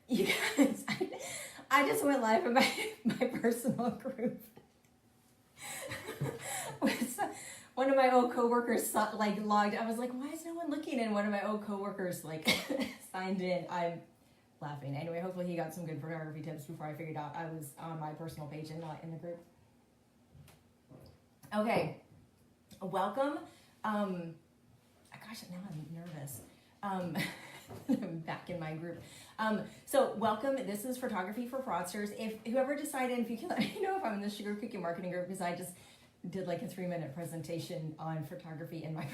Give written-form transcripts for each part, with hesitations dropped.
You guys, I just went live in my personal group. One of my old coworkers like logged. I was like, why is no one looking? And one of my old coworkers like signed in. I'm laughing. Anyway, hopefully he got some good photography tips before I figured out I was on my personal page and not in the group. Okay, welcome. Gosh, now I'm nervous. I'm back in my group. So welcome. This is Photography for Fraudsters. If whoever decided, if you can let me know if I'm in the Sugar Cookie Marketing Group, because I just did like a 3-minute presentation on photography in my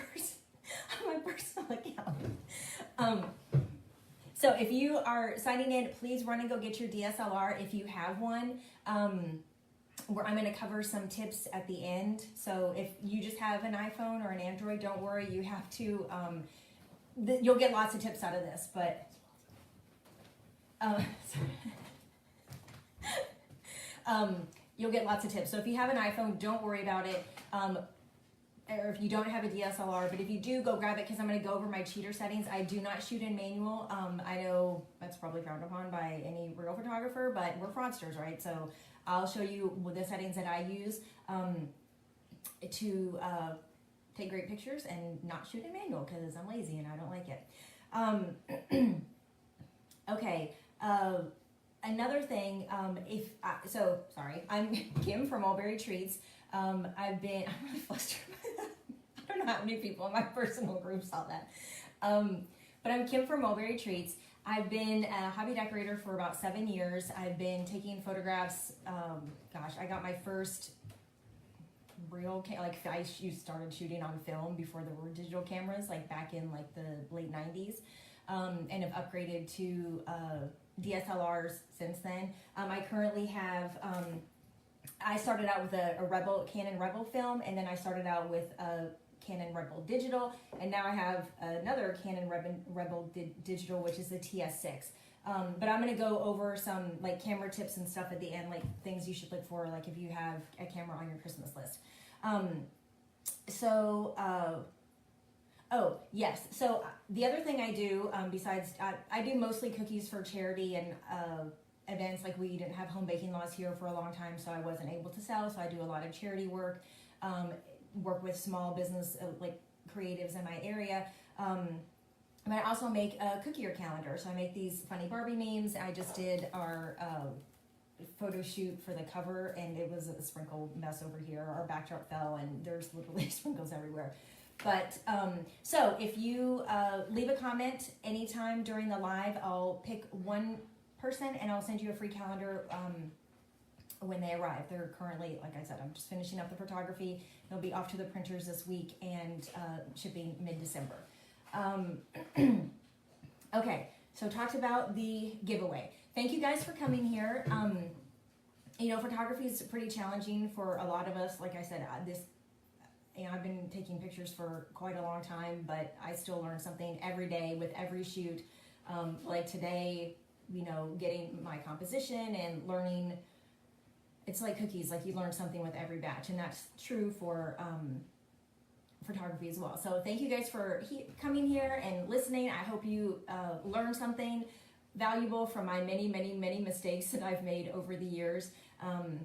personal account. So if you are signing in, please run and go get your DSLR if you have one. Where I'm going to cover some tips at the end. So if you just have an iPhone or an Android, don't worry. You have to. You'll get lots of tips out of this, but. You'll get lots of tips. So if you have an iPhone, don't worry about it. Or if you don't have a DSLR, but if you do, go grab it because I'm going to go over my cheater settings. I do not shoot in manual. I know that's probably frowned upon by any real photographer, but we're fraudsters, right? So I'll show you the settings that I use to take great pictures and not shoot in manual because I'm lazy and I don't like it. Okay. Another thing, sorry, I'm Kim from Mulberry Treats. I'm really flustered. I don't know how many people in my personal group saw that. But I'm Kim from Mulberry Treats. I've been a hobby decorator for about 7 years. I've been taking photographs. I got my first real I started shooting on film before there were digital cameras, like back in like the late 90s, and have upgraded to DSLRs since then. I currently have. I started out with a Canon Rebel film, and then I started out with a Canon Rebel Digital, and now I have another Canon Rebel Digital, which is the TS6. But I'm going to go over some like camera tips and stuff at the end, like things you should look for, like if you have a camera on your Christmas list. Oh, yes. So the other thing I do, besides, I do mostly cookies for charity and events. Like we didn't have home baking laws here for a long time, so I wasn't able to sell. So I do a lot of charity work, work with small business, like creatives in my area. But I also make a cookier calendar. So I make these funny Barbie memes. I just did our photo shoot for the cover, and it was a sprinkle mess over here. Our backdrop fell, and there's literally sprinkles everywhere. But so if you leave a comment anytime during the live, I'll pick one person and I'll send you a free calendar when they arrive. They're currently, like I said, I'm just finishing up the photography. They'll be off to the printers this week and shipping mid-December. Okay, so talked about the giveaway. Thank you guys for coming here. Photography is pretty challenging for a lot of us. Like I said, I've been taking pictures for quite a long time, but I still learn something every day with every shoot. Like today, getting my composition and learning, it's like cookies, like you learn something with every batch, and that's true for photography as well. So thank you guys for coming here and listening. I hope you learned something valuable from my many, many, many mistakes that I've made over the years. And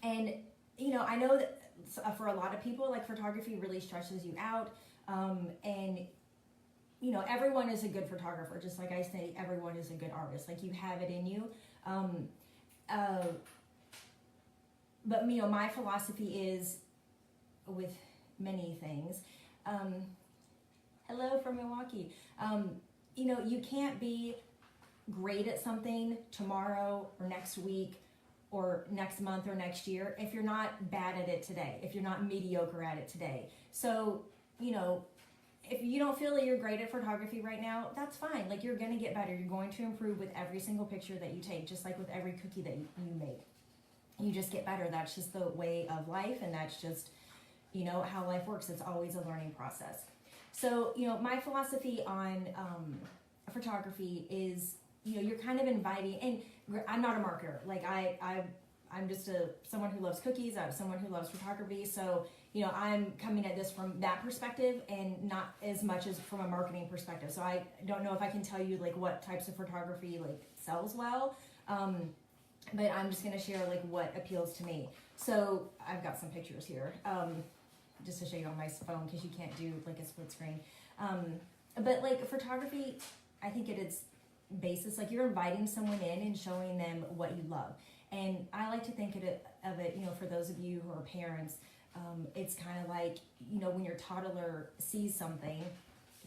I know that for a lot of people, like photography really stresses you out. And everyone is a good photographer. Just like I say, everyone is a good artist. Like you have it in you. But my philosophy is with many things. Hello from Milwaukee. You can't be great at something tomorrow or next week or next month or next year if you're not bad at it today, if you're not mediocre at it today. So, if you don't feel that you're great at photography right now, that's fine. Like you're going to get better. You're going to improve with every single picture that you take, just like with every cookie that you make. You just get better. That's just the way of life, and that's just, how life works. It's always a learning process. So, my philosophy on photography is, you're kind of inviting, and I'm not a marketer. Like I'm just someone who loves cookies. I'm someone who loves photography. So, you know, I'm coming at this from that perspective and not as much as from a marketing perspective. So I don't know if I can tell you like what types of photography like sells well, but I'm just gonna share like what appeals to me. So I've got some pictures here, just to show you on my phone because you can't do like a split screen. But like photography, I think at its basis, like you're inviting someone in and showing them what you love. And I like to think of it, you know, for those of you who are parents, it's kind of like, you know, when your toddler sees something,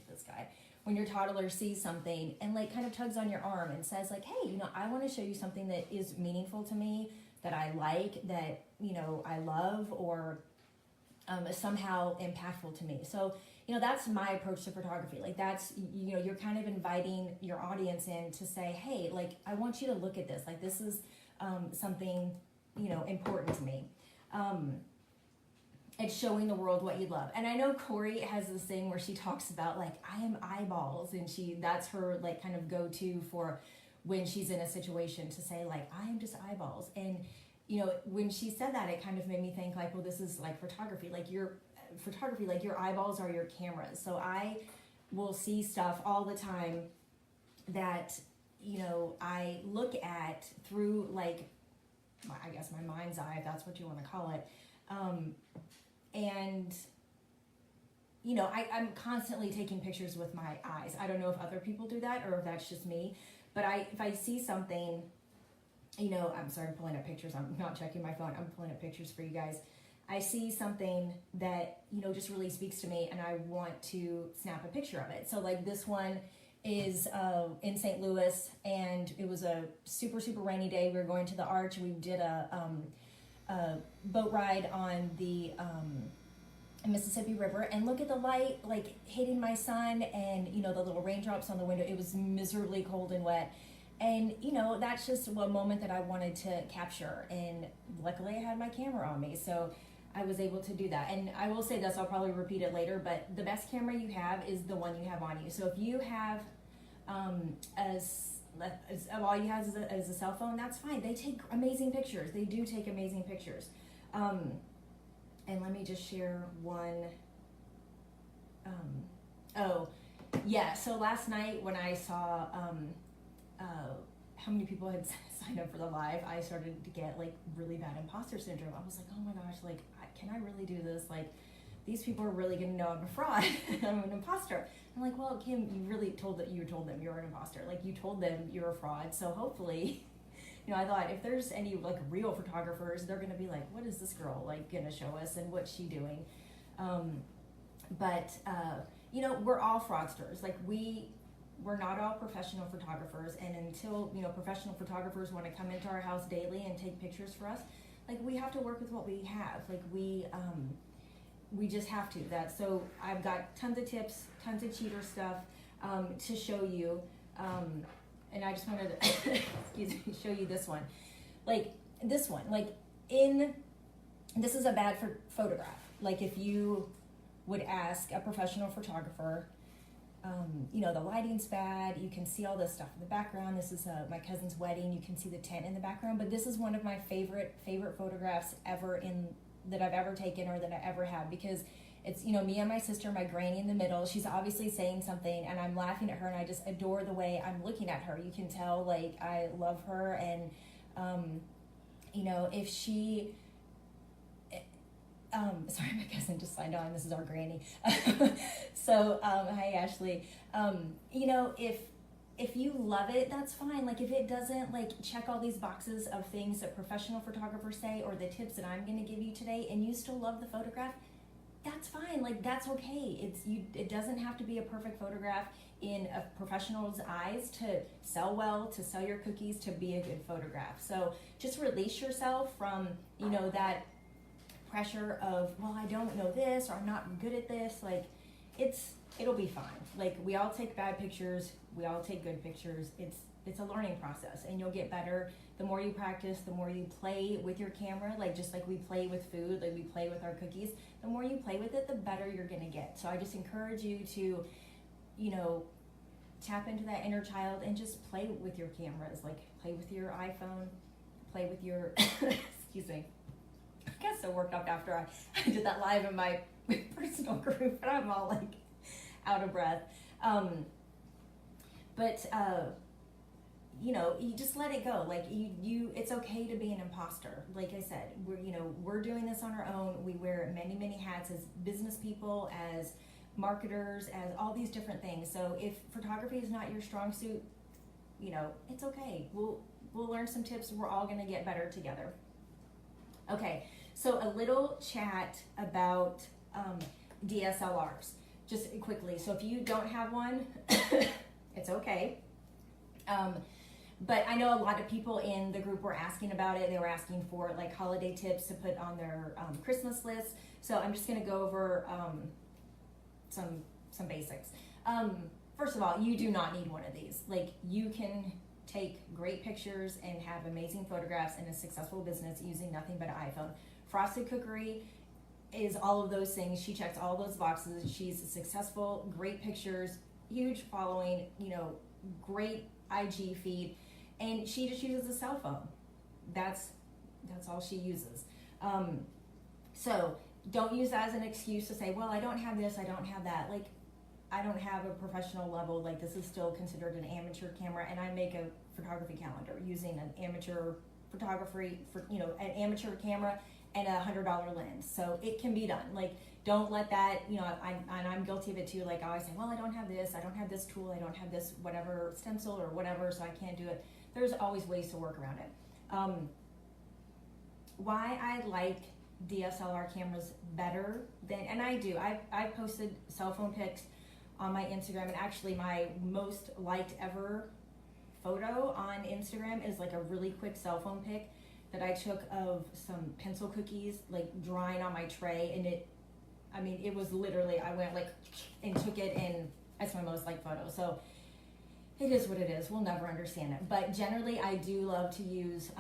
this guy, when your toddler sees something and like kind of tugs on your arm and says like, hey, you know, I want to show you something that is meaningful to me, that I like, that, you know, I love, or somehow impactful to me. So, you know, that's my approach to photography. Like that's, you know, you're kind of inviting your audience in to say, hey, like, I want you to look at this. Like this is something, you know, important to me. It's showing the world what you love. And I know Corey has this thing where she talks about like, I am eyeballs, and that's her like kind of go-to for when she's in a situation to say like, I am just eyeballs. And, you know, when she said that, it kind of made me think like, well, this is like photography, like your eyeballs are your cameras. So I will see stuff all the time that, you know, I look at through like, I guess my mind's eye, if that's what you want to call it. And, you know, I'm constantly taking pictures with my eyes. I don't know if other people do that or if that's just me, but if I see something, you know, I'm sorry, I'm pulling up pictures. I'm not checking my phone. I'm pulling up pictures for you guys. I see something that, you know, just really speaks to me and I want to snap a picture of it. So like this one is in St. Louis, and it was a super, super rainy day. We were going to the Arch. We did a boat ride on the Mississippi River, and look at the light like hitting my son, and you know the little raindrops on the window. It was miserably cold and wet, and you know that's just one moment that I wanted to capture, and luckily I had my camera on me, so I was able to do that. And I will say this, I'll probably repeat it later, but the best camera you have is the one you have on you. So if you have all you have is a cell phone, that's fine. They take amazing pictures. They do take amazing pictures. And let me just share one. Oh, yeah. So last night when I saw how many people had signed up for the live, I started to get like really bad imposter syndrome. I was like, oh my gosh, like, can I really do this? Like, these people are really going to know I'm a fraud. I'm an imposter. I'm like, well, Kim, you told them you're an imposter. Like, you told them you're a fraud. So hopefully, you know, I thought if there's any like real photographers, they're going to be like, what is this girl like going to show us and what's she doing? You know, we're all fraudsters. Like we're not all professional photographers. And until, you know, professional photographers want to come into our house daily and take pictures for us, like we have to work with what we have. Like we just have to. So I've got tons of tips, tons of cheater stuff to show you. And I just wanted to show you this one. Like this one, this is a bad photograph. Like if you would ask a professional photographer, you know, the lighting's bad, you can see all this stuff in the background. This is my cousin's wedding, you can see the tent in the background, but this is one of my favorite photographs ever that I've ever taken or that I ever have, because it's, you know, me and my sister, my granny in the middle. She's obviously saying something and I'm laughing at her, and I just adore the way I'm looking at her. You can tell like I love her, and you know, if she sorry, my cousin just signed on. This is our granny. So hi Ashley. You know, if you love it, that's fine. Like if it doesn't like check all these boxes of things that professional photographers say or the tips that I'm going to give you today, and you still love the photograph, that's fine. Like that's okay. It doesn't have to be a perfect photograph in a professional's eyes to sell well, to sell your cookies, to be a good photograph. So just release yourself from, you know, that pressure of, well, I don't know this, or I'm not good at this. Like it'll be fine. Like we all take bad pictures, we all take good pictures. It's a learning process, and you'll get better the more you practice, the more you play with your camera. Like just like we play with food, like we play with our cookies, the more you play with it, the better you're gonna get. So I just encourage you to, you know, tap into that inner child and just play with your cameras. Like play with your iPhone, play with your excuse me, got so worked up after I did that live in my personal group, and I'm all like out of breath. You know, you just let it go. Like it's okay to be an imposter. Like I said, we're doing this on our own. We wear many, many hats as business people, as marketers, as all these different things. So if photography is not your strong suit, you know, it's okay. We'll learn some tips. We're all going to get better together. Okay, so a little chat about DSLRs, just quickly. So if you don't have one, it's okay. But I know a lot of people in the group were asking about it. They were asking for like holiday tips to put on their Christmas list. So I'm just going to go over some basics. First of all, you do not need one of these. Like, you can take great pictures and have amazing photographs in a successful business using nothing but an iPhone. Frosted Cookery is all of those things. She checks all those boxes. She's successful, great pictures, huge following, you know, great IG feed, and she just uses a cell phone. That's all she uses. So don't use that as an excuse to say, well, I don't have this, I don't have that. Like, I don't have a professional level. Like, this is still considered an amateur camera, and I make a photography calendar using an amateur an amateur camera and $100 lens. So it can be done. Like, don't let that, you know, I'm guilty of it too. Like, I always say, well, I don't have this tool, I don't have this whatever stencil or whatever, so I can't do it. There's always ways to work around it. Why I like DSLR cameras better than, and I've posted cell phone pics on my Instagram, and actually my most liked ever photo on Instagram is like a really quick cell phone pic that I took of some pencil cookies like drying on my tray, and it was literally, I went like and took it, and that's my most liked photo. So it is what it is. We'll never understand it. But generally, I do love to use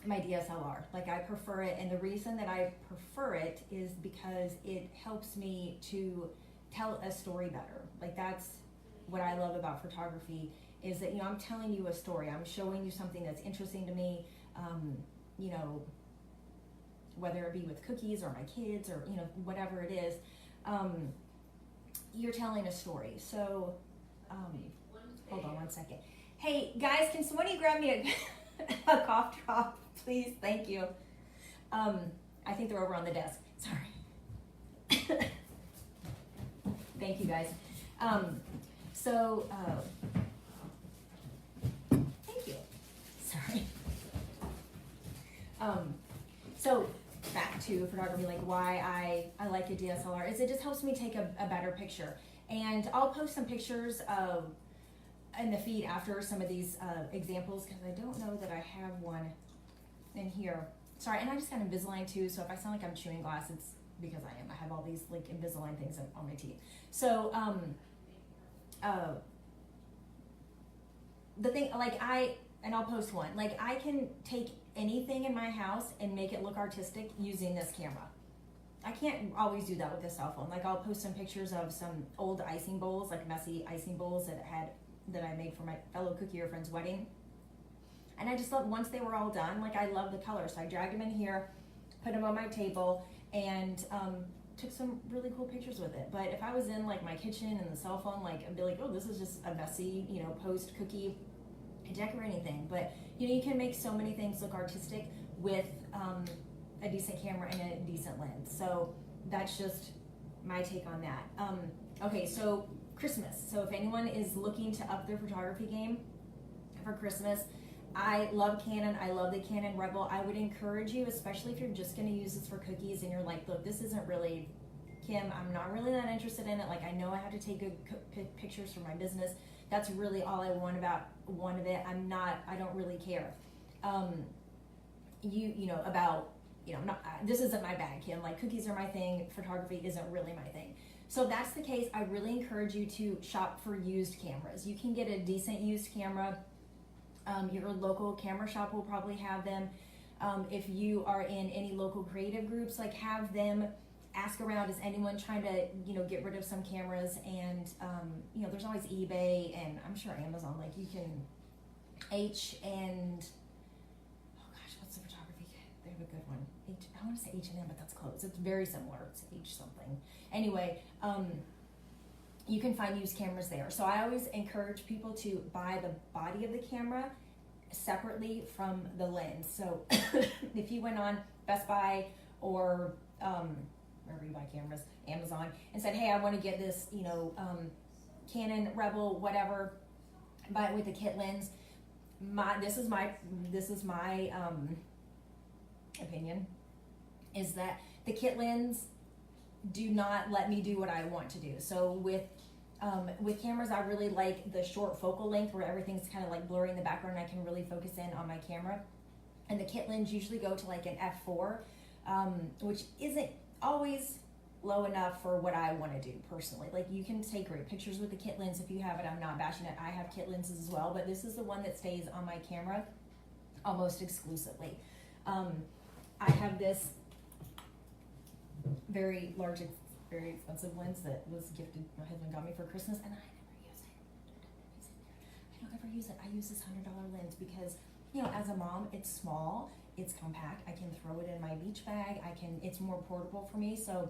my DSLR. Like, I prefer it, and the reason that I prefer it is because it helps me to tell a story better. Like, that's what I love about photography, is that, you know, I'm telling you a story. I'm showing you something that's interesting to me, you know, whether it be with cookies or my kids or, you know, whatever it is, you're telling a story. So, hold on one second. Hey, guys, can somebody grab me a cough drop, please? Thank you. I think they're over on the desk. Sorry. Thank you, guys. Thank you. Sorry. So back to photography, like why I like a DSLR is it just helps me take a better picture. And I'll post some pictures of in the feed after some of these examples, because I don't know that I have one in here. Sorry, and I just got Invisalign too, so if I sound like I'm chewing glass, it's because I am. I have all these like Invisalign things on my teeth. So the thing, like I'll post one. Like, I can take anything in my house and make it look artistic using this camera. I can't always do that with this cell phone. Like, I'll post some pictures of some old icing bowls, like messy icing bowls that I made for my fellow cookier friend's wedding. And I just love, once they were all done, like, I love the color. So I dragged them in here, put them on my table, and took some really cool pictures with it. But if I was in like my kitchen and the cell phone, like, I'd be like, oh, this is just a messy, you know, post cookie decorating thing. But you know, you can make so many things look artistic with a decent camera and a decent lens. So that's just my take on that. Okay, so Christmas. So if anyone is looking to up their photography game for Christmas, I love Canon. I love the Canon Rebel. I would encourage you, especially if you're just going to use this for cookies and you're like, look, this isn't really, Kim, I'm not really that interested in it. Like, I know I have to take good pictures for my business. That's really all I want of it. I don't really care. This isn't my bag, Kim. Like, cookies are my thing. Photography isn't really my thing. So if that's the case, I really encourage you to shop for used cameras. You can get a decent used camera. Your local camera shop will probably have them. If you are in any local creative groups, like, have them ask around, is anyone trying to, you know, get rid of some cameras? And, you know, there's always eBay and I'm sure Amazon, like, you can what's the photography? have a good one. I want to say H&M, but that's close. It's very similar. It's H something. Anyway, you can find used cameras there. So I always encourage people to buy the body of the camera separately from the lens. So if you went on Best Buy or wherever you buy cameras, Amazon, and said, hey, I want to get this, Canon Rebel, whatever, buy it with the kit lens. This is my opinion, is that the kit lens do not let me do what I want to do. So with cameras, I really like the short focal length where everything's kind of like blurry in the background and I can really focus in on my camera. And the kit lens usually go to like an f4, which isn't always low enough for what I want to do personally. Like, you can take great pictures with the kit lens if you have it. I'm not bashing it. I have kit lenses as well, but this is the one that stays on my camera almost exclusively. I have this very large, very expensive lens that was gifted, my husband got me for Christmas, and I never use it. I don't ever use it. I use this $100 lens because, as a mom, it's small, it's compact. I can throw it in my beach bag. It's more portable for me. So,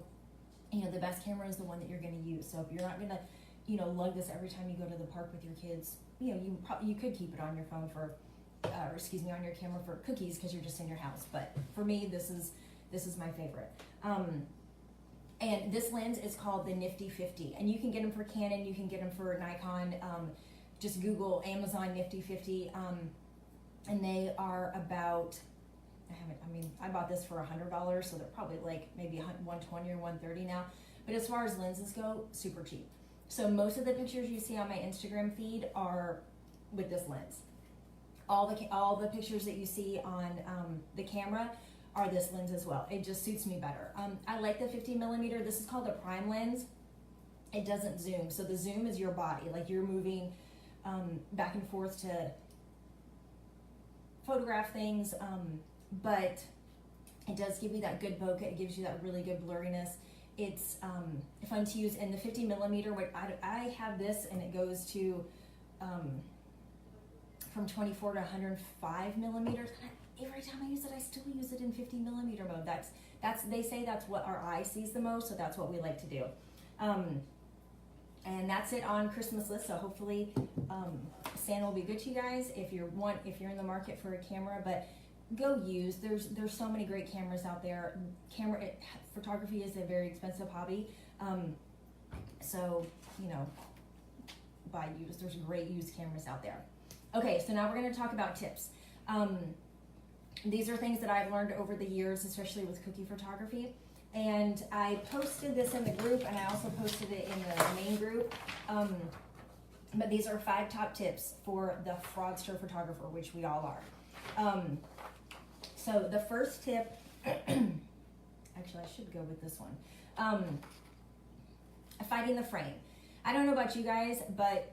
the best camera is the one that you're going to use. So if you're not going to, lug this every time you go to the park with your kids, you could keep it on your phone on your camera for cookies because you're just in your house. But for me, this is my favorite. And this lens is called the Nifty 50, and you can get them for Canon, you can get them for Nikon. Just Google Amazon Nifty 50, and they are about, I bought this for $100, so they're probably like maybe $120 or $130 now. But as far as lenses go, super cheap. So most of the pictures you see on my Instagram feed are with this lens. All the pictures that you see on the camera are this lens as well. It just suits me better. I like the 50mm. This is called a prime lens. It doesn't zoom. So the zoom is your body. Like, you're moving back and forth to photograph things. But it does give you that good bokeh. It gives you that really good blurriness. It's fun to use. And the 50mm, I have this, and it goes to from 24 to 105 millimeters. Every time I use it, I still use it in 50mm mode. They say that's what our eye sees the most, so that's what we like to do. And that's it on Christmas list. So hopefully Santa will be good to you guys if you're in the market for a camera. But go use. There's so many great cameras out there. Photography is a very expensive hobby. So buy used. There's great used cameras out there. Okay, so now we're going to talk about tips. These are things that I've learned over the years, especially with cookie photography. And I posted this in the group, and I also posted it in the main group. But these are 5 top tips for the fraudster photographer, which we all are. So the first tip, actually I should go with this one. Fighting the frame. I don't know about you guys, but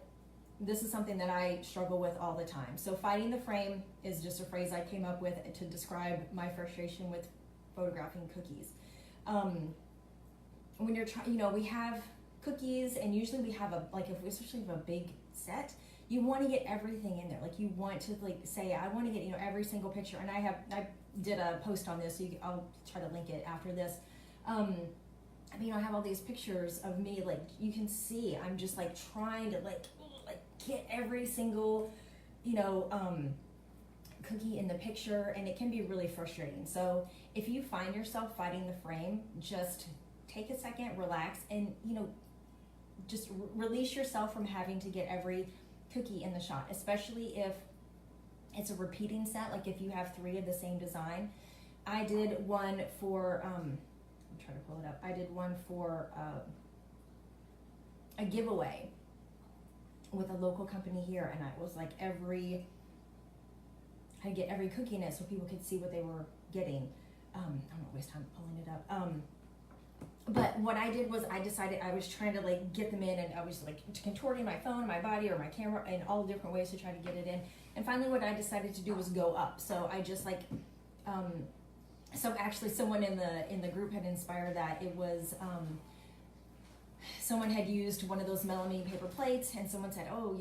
this is something that I struggle with all the time. So fighting the frame is just a phrase I came up with to describe my frustration with photographing cookies. When you're trying, we have cookies, and usually we have especially if a big set, you want to get everything in there. Like, you want to say, I want to get every single picture. And I did a post on this, so I'll try to link it after this. I have all these pictures of me, you can see I'm just trying to get every single cookie in the picture, and it can be really frustrating. So if you find yourself fighting the frame, just take a second, relax, and just release yourself from having to get every cookie in the shot, especially if it's a repeating set. Like, if you have 3 of the same design. I did one for I'm trying to pull it up. I did one for a giveaway with a local company here, and I was I'd get every cookie in it so people could see what they were getting. I don't waste time pulling it up. But what I did was I decided I was trying to get them in, and I was contorting my phone, my body, or my camera in all different ways to try to get it in. And finally what I decided to do was go up. So I just so actually someone in the group had inspired that. It was someone had used one of those melamine paper plates, and someone said, oh,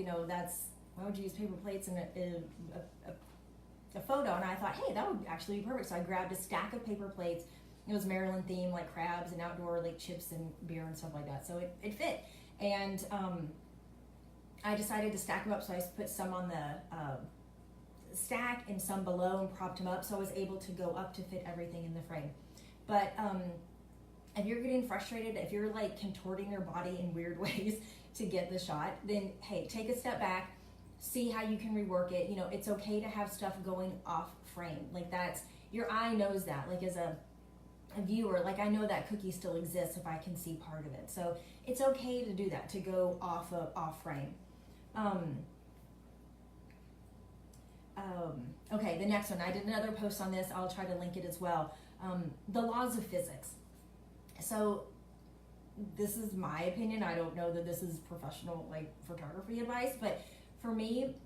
why would you use paper plates in a a photo, and I thought, hey, that would actually be perfect. So I grabbed a stack of paper plates. It was Maryland themed, like crabs and outdoor like chips and beer and stuff like that. So it fit. And I decided to stack them up. So I put some on the stack and some below and propped them up. So I was able to go up to fit everything in the frame. But if you're getting frustrated, if you're like contorting your body in weird ways to get the shot, then hey, take a step back, see how you can rework it. You know, it's okay to have stuff going off frame. Like that's, your eye knows that. Like as a viewer, like I know that cookie still exists if I can see part of it. So it's okay to do that, to go off frame. Okay, the next one, I did another post on this. I'll try to link it as well. The laws of physics. So this is my opinion. I don't know that this is professional like photography advice, but for me,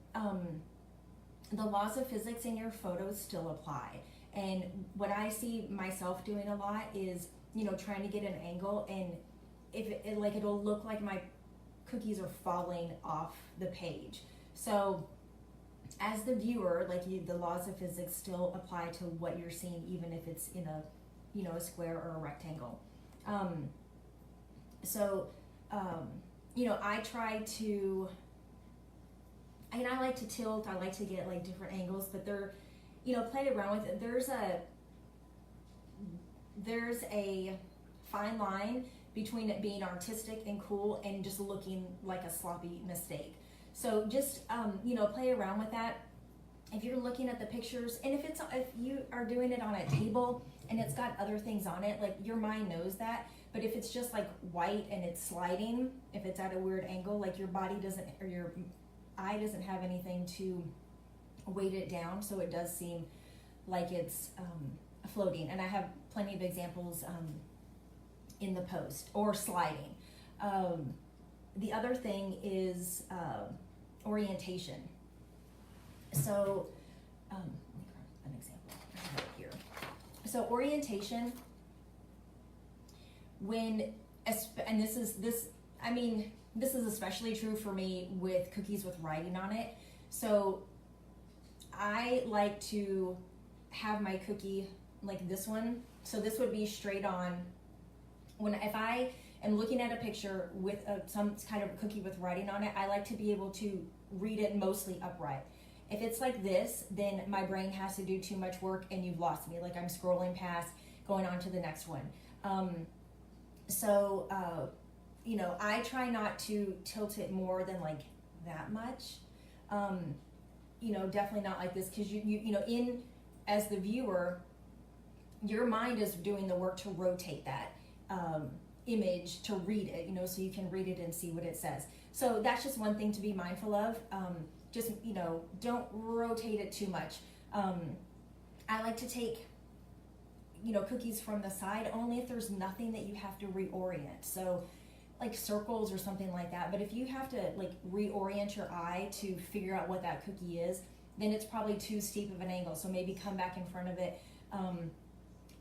the laws of physics in your photos still apply. And what I see myself doing a lot is, you know, trying to get an angle, and if it like it'll look like my cookies are falling off the page. So as the viewer, like the laws of physics still apply to what you're seeing, even if it's in a, you know, a square or a rectangle. You know, I try to, and I like to tilt, I like to get like different angles, but they're, you know, play around with it. There's a fine line between it being artistic and cool and just looking like a sloppy mistake. So just, you know, play around with that. If you're looking at the pictures, and if you are doing it on a table and it's got other things on it, like your mind knows that. But if it's just like white and it's sliding, if it's at a weird angle, like your body doesn't, or your eye doesn't have anything to weight it down, so it does seem like it's floating. And I have plenty of examples in the post, or sliding. The other thing is orientation. So let me grab an example. I have it here. So orientation, when, and this is especially true for me with cookies with writing on it. So I like to have my cookie like this one. So this would be straight on. If I am looking at a picture with some kind of cookie with writing on it, I like to be able to read it mostly upright. If it's like this, then my brain has to do too much work and you've lost me. Like I'm scrolling past, going on to the next one. You know, I try not to tilt it more than like that much. You know, definitely not like this, because you know, as the viewer, your mind is doing the work to rotate that image to read it, you know, so you can read it and see what it says. So that's just one thing to be mindful of. Just, you know, don't rotate it too much. I like to take, you know, cookies from the side only if there's nothing that you have to reorient. So like circles or something like that. But if you have to like reorient your eye to figure out what that cookie is, then it's probably too steep of an angle. So maybe come back in front of it,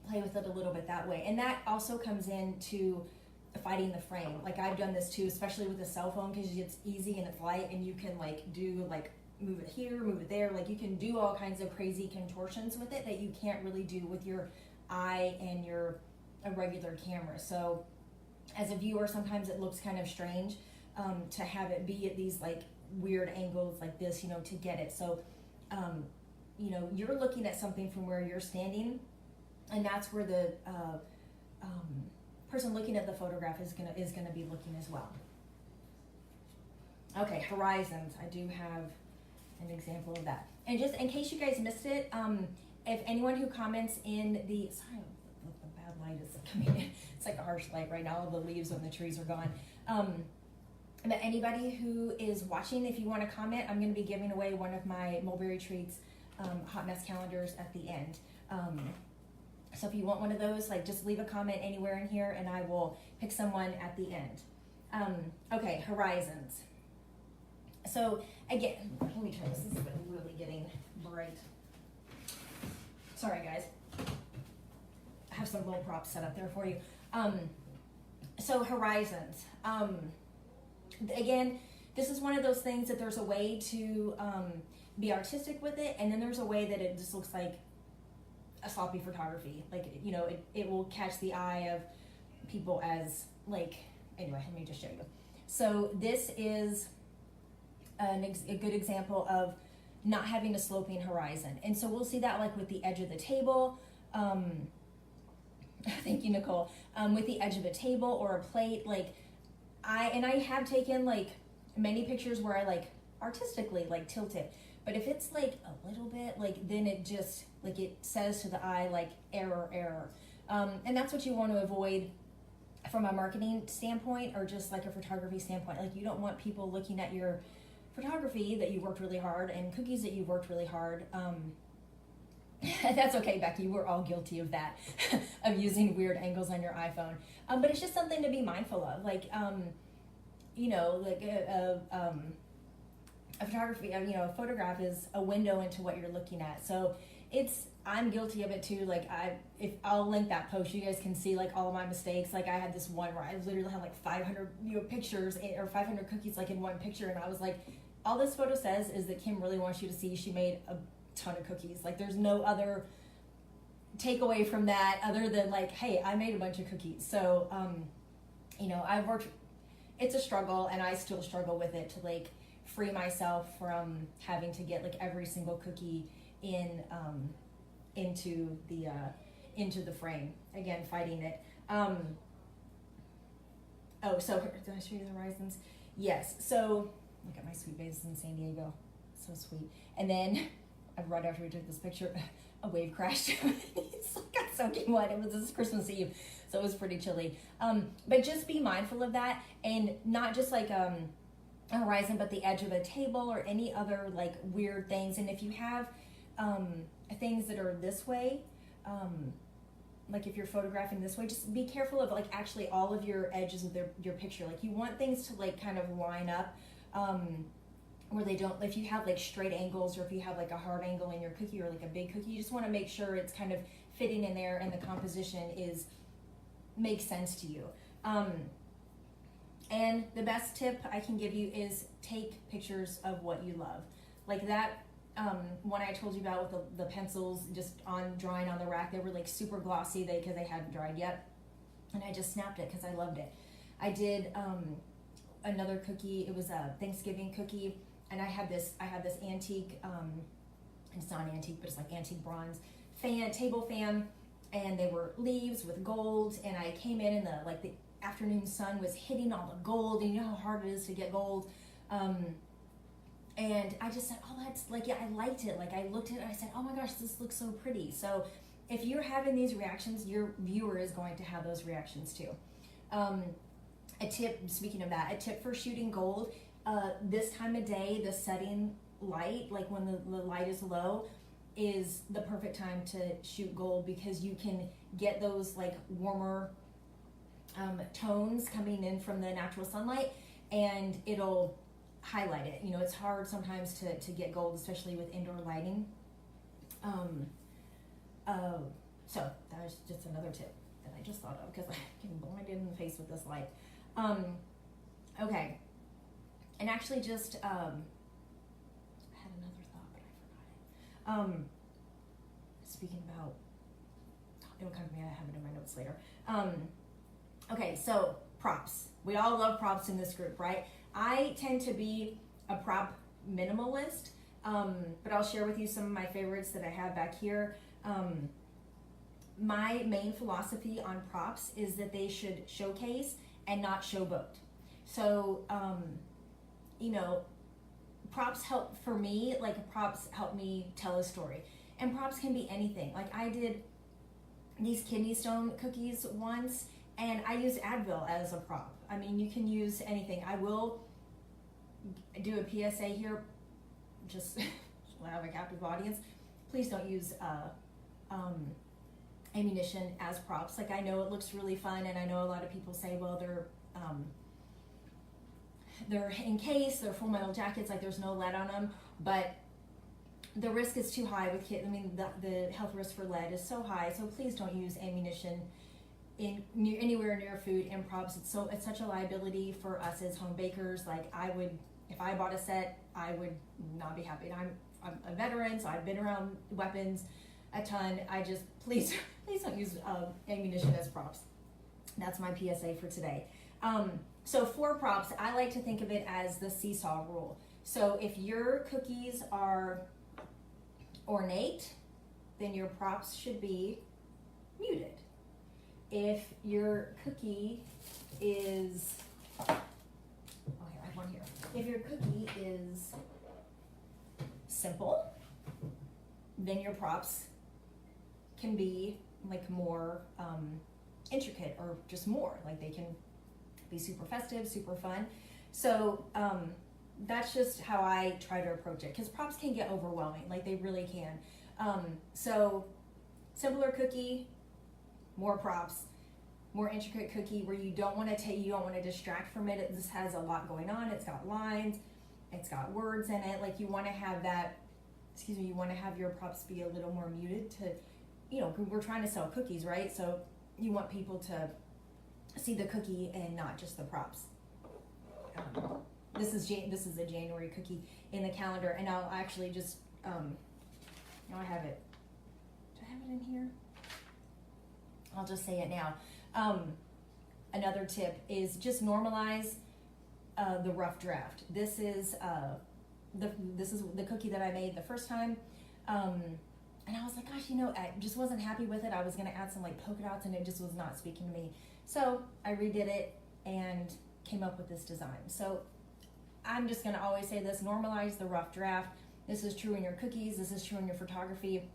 play with it a little bit that way. And that also comes into fighting the frame. Like I've done this too, especially with a cell phone, because it's easy and it's light, and you can like do like move it here, move it there. Like you can do all kinds of crazy contortions with it that you can't really do with your eye and a regular camera. So as a viewer, sometimes it looks kind of strange to have it be at these like weird angles like this, you know, to get it. So, you know, you're looking at something from where you're standing, and that's where the person looking at the photograph is gonna be looking as well. Okay, horizons. I do have an example of that. And just in case you guys missed it, if anyone who comments in the, sorry, the bad light is coming in. It's like a harsh light right now. All the leaves on the trees are gone. But anybody who is watching, if you want to comment, I'm going to be giving away one of my Mulberry Treats hot mess calendars at the end. So if you want one of those, like just leave a comment anywhere in here and I will pick someone at the end. Okay, horizons. So again, let me try this. This is really getting bright. Sorry guys. I have some little props set up there for you. So horizons. Again, this is one of those things that there's a way to be artistic with it, and then there's a way that it just looks like a sloppy photography. Like, you know, it will catch the eye of people as like, anyway, let me just show you. So this is a good example of not having a sloping horizon. And so we'll see that like with the edge of the table. Thank you, Nicole. With the edge of a table or a plate, like I have taken like many pictures where I like artistically like tilt it. But if it's like a little bit, like then it just, like it says to the eye like error, error. And that's what you want to avoid from a marketing standpoint or just like a photography standpoint. Like you don't want people looking at your photography that you worked really hard and cookies that you worked really hard. That's okay, Becky, we're all guilty of that, of using weird angles on your iPhone. But it's just something to be mindful of. Like, you know, like a photography, you know, a photograph is a window into what you're looking at. So I'm guilty of it too. Like I'll link that post, you guys can see like all of my mistakes. Like I had this one where I literally had like 500 pictures or 500 cookies like in one picture, and I was like, all this photo says is that Kim really wants you to see she made a ton of cookies. Like there's no other takeaway from that other than like, hey, I made a bunch of cookies. So you know, it's a struggle, and I still struggle with it to like free myself from having to get like every single cookie in into the frame. Again, fighting it. Oh, so did I show you the horizons? Yes. So look at my sweet bases in San Diego, so sweet. And then right after we took this picture, a wave crashed. It's like a soaking wet. It was this Christmas Eve, so it was pretty chilly. But just be mindful of that, and not just like a horizon, but the edge of a table or any other like weird things. And if you have things that are this way, like if you're photographing this way, just be careful of like actually all of your edges of your picture. Like you want things to like kind of line up where they don't, if you have like straight angles or if you have like a hard angle in your cookie or like a big cookie, you just want to make sure it's kind of fitting in there and the composition makes sense to you. And the best tip I can give you is take pictures of what you love. Like that one I told you about with the pencils just drying on the rack, they were like super glossy because they hadn't dried yet. And I just snapped it because I loved it. I did another cookie, it was a Thanksgiving cookie, and I had this antique, it's not antique, but it's like antique bronze table fan, and they were leaves with gold, and I came in the afternoon sun was hitting all the gold, and you know how hard it is to get gold. And I just said, oh, that's like, yeah, I liked it. Like I looked at it and I said, oh my gosh, this looks so pretty. So if you're having these reactions, your viewer is going to have those reactions too. A tip, speaking of that, a tip for shooting gold, this time of day, the setting light, like when the light is low, is the perfect time to shoot gold, because you can get those like warmer tones coming in from the natural sunlight, and it'll highlight it. You know, it's hard sometimes to get gold, especially with indoor lighting. So that was just another tip that I just thought of because I'm getting blinded in the face with this light. Okay, and actually just I had another thought, but I forgot it. Speaking about, it'll come to me, I have it in my notes later. Okay, so props. We all love props in this group, right? I tend to be a prop minimalist, but I'll share with you some of my favorites that I have back here. My main philosophy on props is that they should showcase and not showboat. So, you know, props help for me, like props help me tell a story. And props can be anything. Like I did these kidney stone cookies once, and I used Advil as a prop. I mean, you can use anything. I will do a PSA here, just when I have a captive audience. Please don't use ammunition as props. Like I know it looks really fun, and I know a lot of people say, well, they're encased, they're full metal jackets, like there's no lead on them, but the risk is too high with kids. I mean, the health risk for lead is so high, so please don't use ammunition anywhere near food and props. It's such a liability for us as home bakers. Like I would if I bought a set, I would not be happy. And I'm a veteran, so I've been around weapons a ton. I just, please don't use ammunition as props. That's my PSA for today. So for props, I like to think of it as the seesaw rule. So if your cookies are ornate, then your props should be muted. If your cookie is, oh here, I have one here. If your cookie is simple, then your props can be like more intricate, or just more, like they can be super festive, super fun. So that's just how I try to approach it, because props can get overwhelming, like they really can. So simpler cookie, more props. More intricate cookie where you don't want to distract from it. This has a lot going on. It's got lines, it's got words in it. Like you want to have that, you want to have your props be a little more muted to, we're trying to sell cookies, right? So you want people to see the cookie and not just the props. This is a January cookie in the calendar, and I'll actually just, now I have it. Do I have it in here? I'll just say it now. Another tip is just normalize the rough draft. This is the cookie that I made the first time, and I was like, gosh, I just wasn't happy with it. I was gonna add some like polka dots, and it just was not speaking to me. So I redid it and came up with this design. So I'm just gonna always say this: normalize the rough draft. This is true in your cookies. This is true in your photography.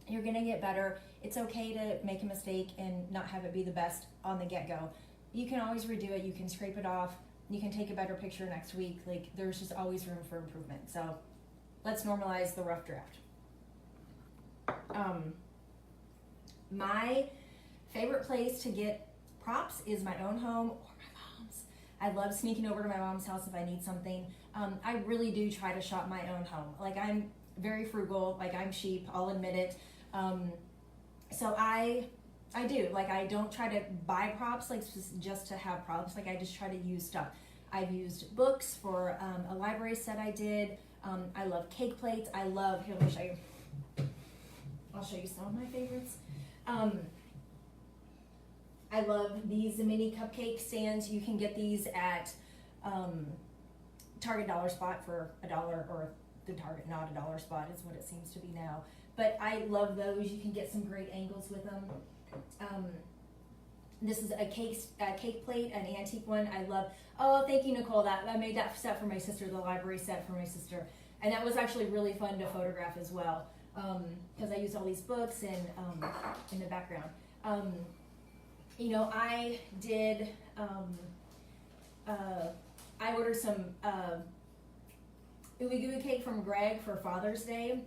You're gonna get better. It's okay to make a mistake and not have it be the best on the get-go. You can always redo it. You can scrape it off. You can take a better picture next week. Like, there's just always room for improvement. So let's normalize the rough draft. My favorite place to get props is my own home or my mom's. I love sneaking over to my mom's house if I need something. I really do try to shop my own home. Like, I'm very frugal. Like, I'm cheap. I'll admit it. So I do, like, I don't try to buy props, like, just to have props. Like, I just try to use stuff. I've used books for a library set I did. I love cake plates. Here, let me show you. I'll show you some of my favorites. I love these mini cupcake stands. You can get these at Target Dollar Spot for $1, or the Target Not a Dollar Spot is what it seems to be now. But I love those. You can get some great angles with them. This is a cake plate, an antique one. I love. Oh, thank you, Nicole. I made that set for my sister, the library set for my sister, and that was actually really fun to photograph as well, because I used all these books and in the background. I did. I ordered some ooey gooey cake from Greg for Father's Day.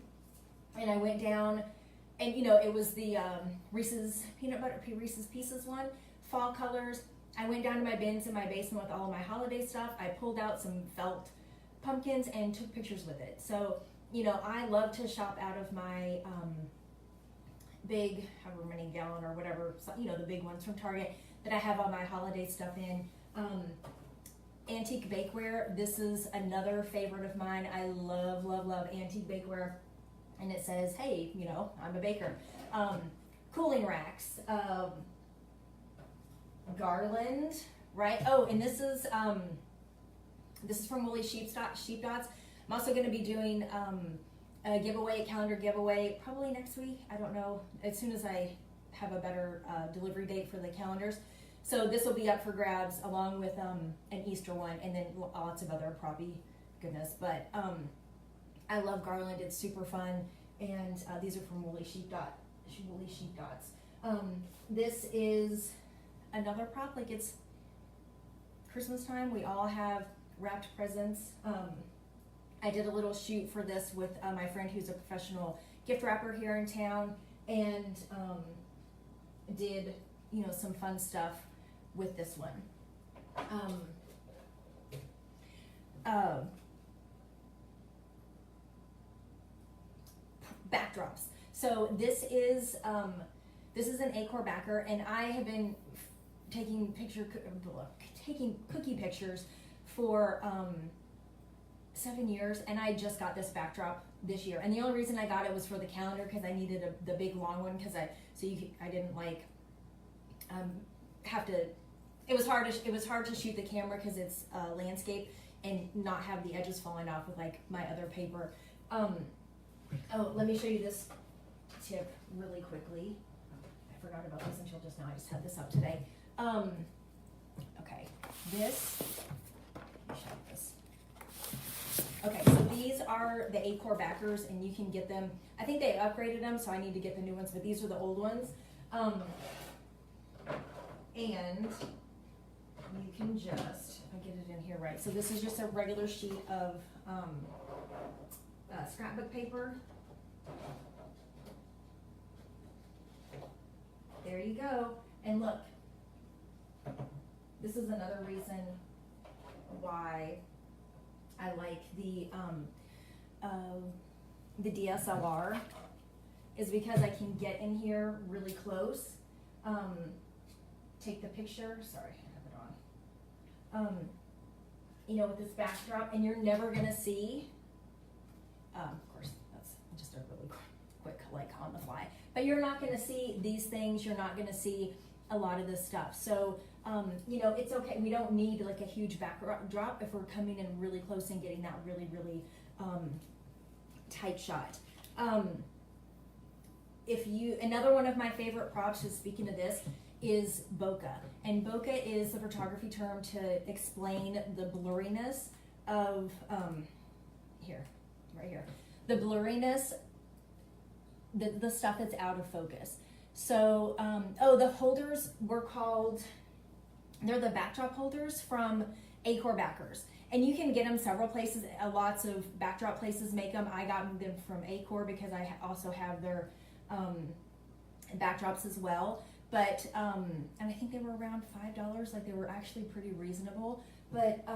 And I went down, and it was the Reese's Peanut Butter Reese's Pieces one, fall colors. I went down to my bins in my basement with all of my holiday stuff. I pulled out some felt pumpkins and took pictures with it. So, I love to shop out of my big, however many gallon or whatever, the big ones from Target that I have all my holiday stuff in. Antique bakeware. This is another favorite of mine. I love, love, love antique bakeware. And it says, hey, I'm a baker. Cooling racks, garland, right? Oh, and this is from Woolly Sheepdots. I'm also going to be doing a calendar giveaway, probably next week. I don't know, as soon as I have a better delivery date for the calendars. So this will be up for grabs along with an Easter one, and then lots of other proppy goodness. But I love garland. It's super fun, and these are from Woolly Sheepdots. This is another prop. Like, it's Christmas time. We all have wrapped presents. I did a little shoot for this with my friend who's a professional gift wrapper here in town, and did some fun stuff with this one. Backdrops. So this is an Acor backer, and I have been taking cookie pictures for 7 years, and I just got this backdrop this year. And the only reason I got it was for the calendar, because I needed the big long one, because I didn't like have to. It was hard to shoot the camera because it's landscape and not have the edges falling off with like my other paper. Oh, let me show you this tip really quickly. I forgot about this until just now. I just had this up today. Okay, this. Let me show you this. Okay, so these are the Acor backers, and you can get them. I think they upgraded them, so I need to get the new ones, but these are the old ones. And you can just, if I get it in here right. So this is just a regular sheet of scrapbook paper. There you go. And look, this is another reason why I like the DSLR, is because I can get in here really close, take the picture. Sorry, I have it on. You know, with this backdrop, and you're never gonna see. Of course, that's just a really quick like on the fly. But you're not gonna see these things. You're not gonna see a lot of this stuff. So. You know, it's okay. We don't need like a huge backdrop if we're coming in really close and getting that really, really tight shot. Another one of my favorite props, just speaking of this, is bokeh. And bokeh is the photography term to explain the blurriness of, right here, the blurriness, the stuff that's out of focus. So, the holders were called, they're the backdrop holders from Acor backers. And you can get them several places. Lots of backdrop places make them. I got them from Acor because I also have their backdrops as well. But, and I think they were around $5. Like, they were actually pretty reasonable. But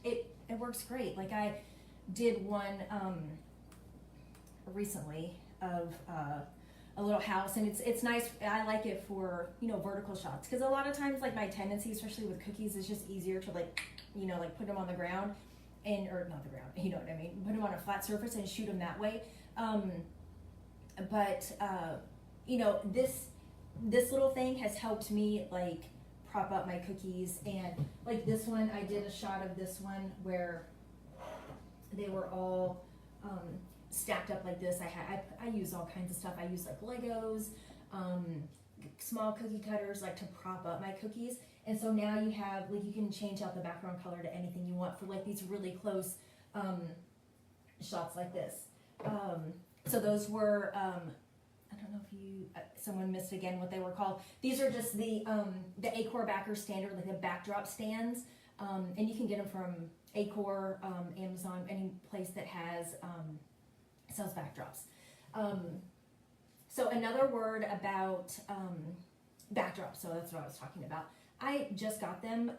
it works great. Like, I did one recently of a little house, and it's nice. I like it for, you know, vertical shots, because a lot of times, like, my tendency, especially with cookies, is just easier to, like, you know, like put them on the ground, or not the ground, you know what I mean, put them on a flat surface and shoot them that way. You know, this little thing has helped me like prop up my cookies. And like this one, I did a shot of this one where they were all stacked up like this. I use all kinds of stuff. I use like Legos, small cookie cutters, like to prop up my cookies. And so now you have, like, you can change out the background color to anything you want for like these really close shots like this. So those were, I don't know if you, someone missed again what they were called. These are just the Acor backer standard, like the backdrop stands. And you can get them from Acor, Amazon, any place that has, sells backdrops. So another word about backdrops, so that's what I was talking about. I just got them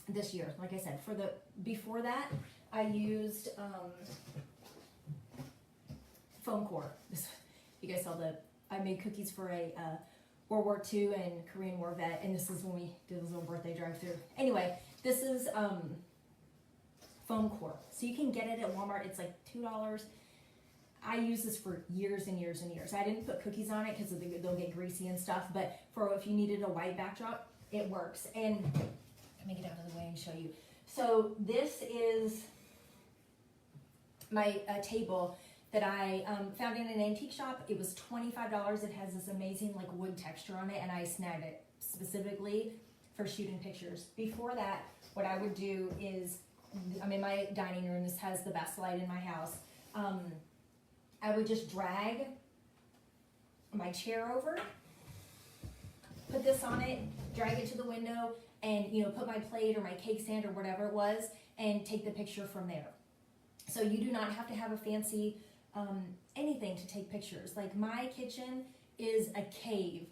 this year. Like I said, before that, I used foam core. You guys saw I made cookies for a World War II and Korean War vet, and this is when we did this little birthday drive-through. Anyway, this is foam core. So you can get it at Walmart. It's like $2. I use this for years and years and years. I didn't put cookies on it because they'll get greasy and stuff, but for if you needed a white backdrop, it works. And let me get out of the way and show you. So this is my table that I found in an antique shop. It was $25. It has this amazing like wood texture on it, and I snagged it specifically for shooting pictures. Before that, what I would do is, I'm in my dining room. This has the best light in my house. I would just drag my chair over, put this on it, drag it to the window, and put my plate or my cake stand or whatever it was, and take the picture from there. So you do not have to have a fancy anything to take pictures. Like my kitchen is a cave.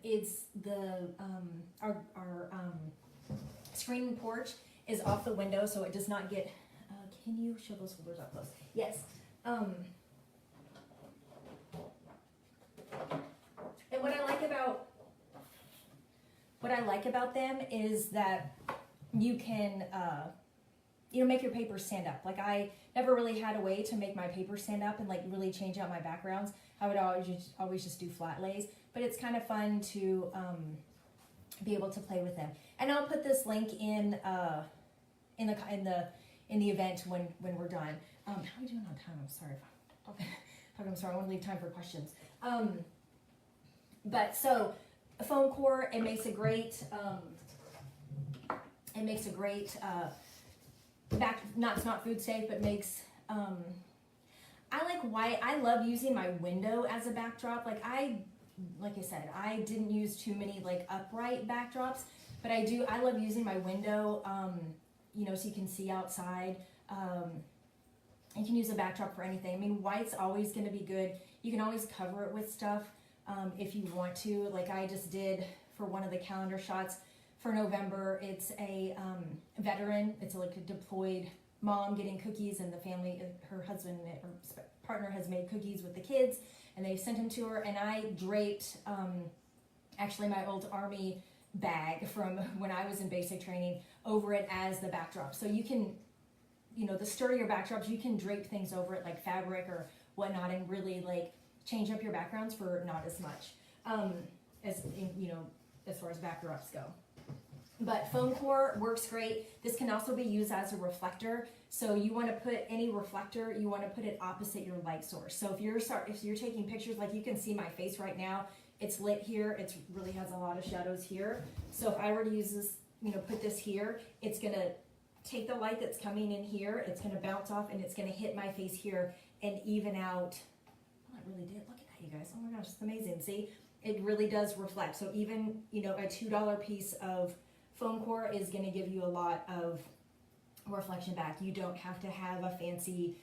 It's our screen porch is off the window, so it does not get. Can you show those holders up close? Yes. And what I like about them is that you can make your paper stand up. Like I never really had a way to make my paper stand up and like really change out my backgrounds. I would always just do flat lays, but it's kind of fun to be able to play with them. And I'll put this link in the event when we're done. How are we doing on time? I'm sorry. I'm sorry. I want to leave time for questions. But so foam core, it makes a great it's not food safe, but makes I like white. I love using my window as a backdrop. Like I said, I didn't use too many like upright backdrops, but I love using my window, so you can see outside. You can use a backdrop for anything. I mean, white's always going to be good. You can always cover it with stuff if you want to. Like I just did for one of the calendar shots for November. It's a veteran. It's like a deployed mom getting cookies, and the family, her husband or partner has made cookies with the kids, and they sent them to her. And I draped actually my old Army bag from when I was in basic training over it as the backdrop. So you can, the sturdier backdrops, you can drape things over it like fabric or whatnot and really like change up your backgrounds for not as much as far as backdrops go. But foam core works great. This can also be used as a reflector. So you want to put any reflector, you want to put it opposite your light source. So if you're taking pictures, like you can see my face right now, it's lit here. It really has a lot of shadows here. So if I were to use this, put this here, it's going to take the light that's coming in here, it's going to bounce off, and it's going to hit my face here and even out. Oh, it really did. Look at that, you guys. Oh my gosh, it's amazing. See, it really does reflect. So even, a $2 piece of foam core is going to give you a lot of reflection back. You don't have to have a fancy,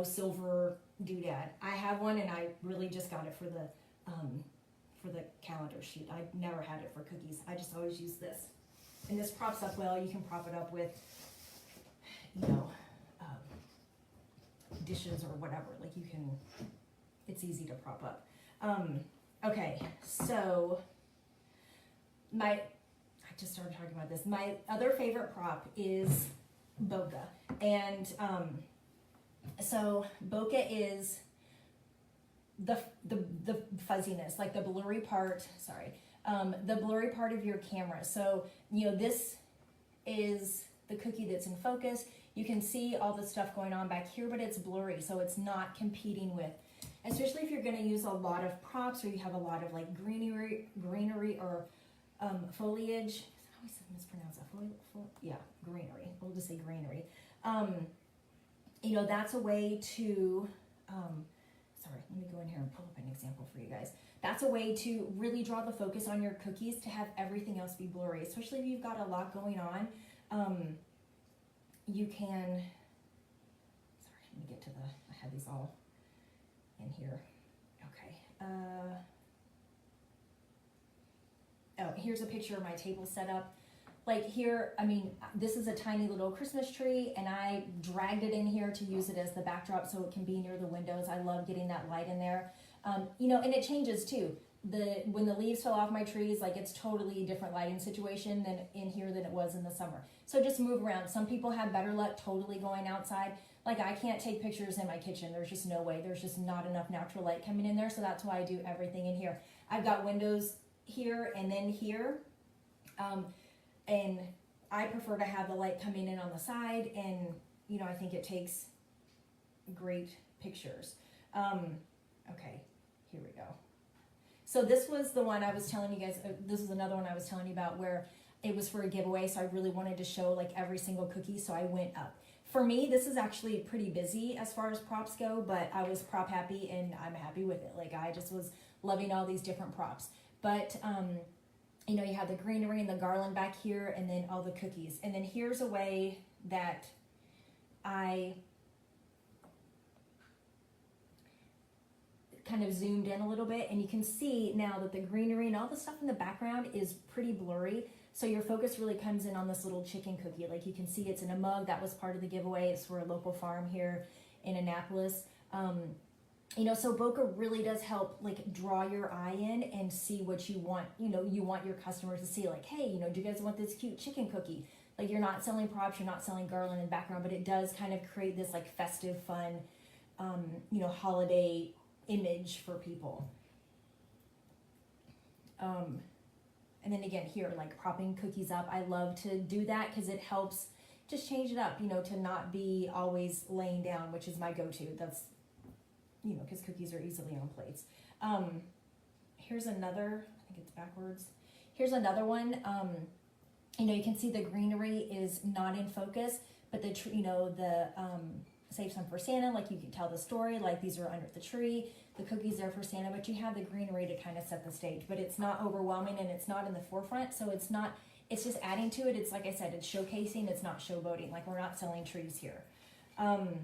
silver doodad. I have one, and I really just got it for the calendar shoot. I never had it for cookies. I just always use this. And this props up well. You can prop it up with, dishes or whatever. Like you can, it's easy to prop up. Okay, so I just started talking about this. My other favorite prop is bokeh. And so bokeh is the fuzziness, like the blurry part, the blurry part of your camera. So, this is the cookie that's in focus. You can see all the stuff going on back here, but it's blurry, so it's not competing with, especially if you're going to use a lot of props or you have a lot of like greenery or foliage. I always mispronounce that. Greenery. We'll just say greenery. That's a way to, let me go in here and pull up an example for you guys. That's a way to really draw the focus on your cookies, to have everything else be blurry, especially if you've got a lot going on. You can, let me get to I had these all in here. Okay. Here's a picture of my table set up. Like here, this is a tiny little Christmas tree, and I dragged it in here to use it as the backdrop so it can be near the windows. I love getting that light in there. And it changes too. When the leaves fell off my trees, like it's totally a different lighting situation than in here than it was in the summer. So just move around. Some people have better luck totally going outside. Like I can't take pictures in my kitchen. There's just no way. There's just not enough natural light coming in there. So that's why I do everything in here. I've got windows here and then here. And I prefer to have the light coming in on the side, and I think it takes great pictures. Okay, here we go. So this was the one I was telling you guys, this is another one I was telling you about where it was for a giveaway, so I really wanted to show like every single cookie, so I went up. For me, this is actually pretty busy as far as props go, but I was prop happy and I'm happy with it. Like I just was loving all these different props. But you have the greenery and the garland back here, and then all the cookies. And then here's a way that I kind of zoomed in a little bit, and you can see now that the greenery and all the stuff in the background is pretty blurry. So your focus really comes in on this little chicken cookie. Like you can see it's in a mug. That was part of the giveaway. It's for a local farm here in Annapolis. So bokeh really does help like draw your eye in and see what you want. You want your customers to see, like, hey, do you guys want this cute chicken cookie? Like you're not selling props, you're not selling garland in the background, but it does kind of create this like festive, fun, holiday image for people. And then again here, like propping cookies up, I love to do that because it helps just change it up, to not be always laying down, which is my go-to. That's, because cookies are easily on plates. Here's another, I think it's backwards. Here's another one. You can see the greenery is not in focus, but the save some for Santa, like you can tell the story, like these are under the tree, the cookies are for Santa, but you have the greenery to kind of set the stage, but it's not overwhelming and it's not in the forefront, so it's just adding to it. It's like I said, it's showcasing, it's not showboating, like we're not selling trees here. Okay,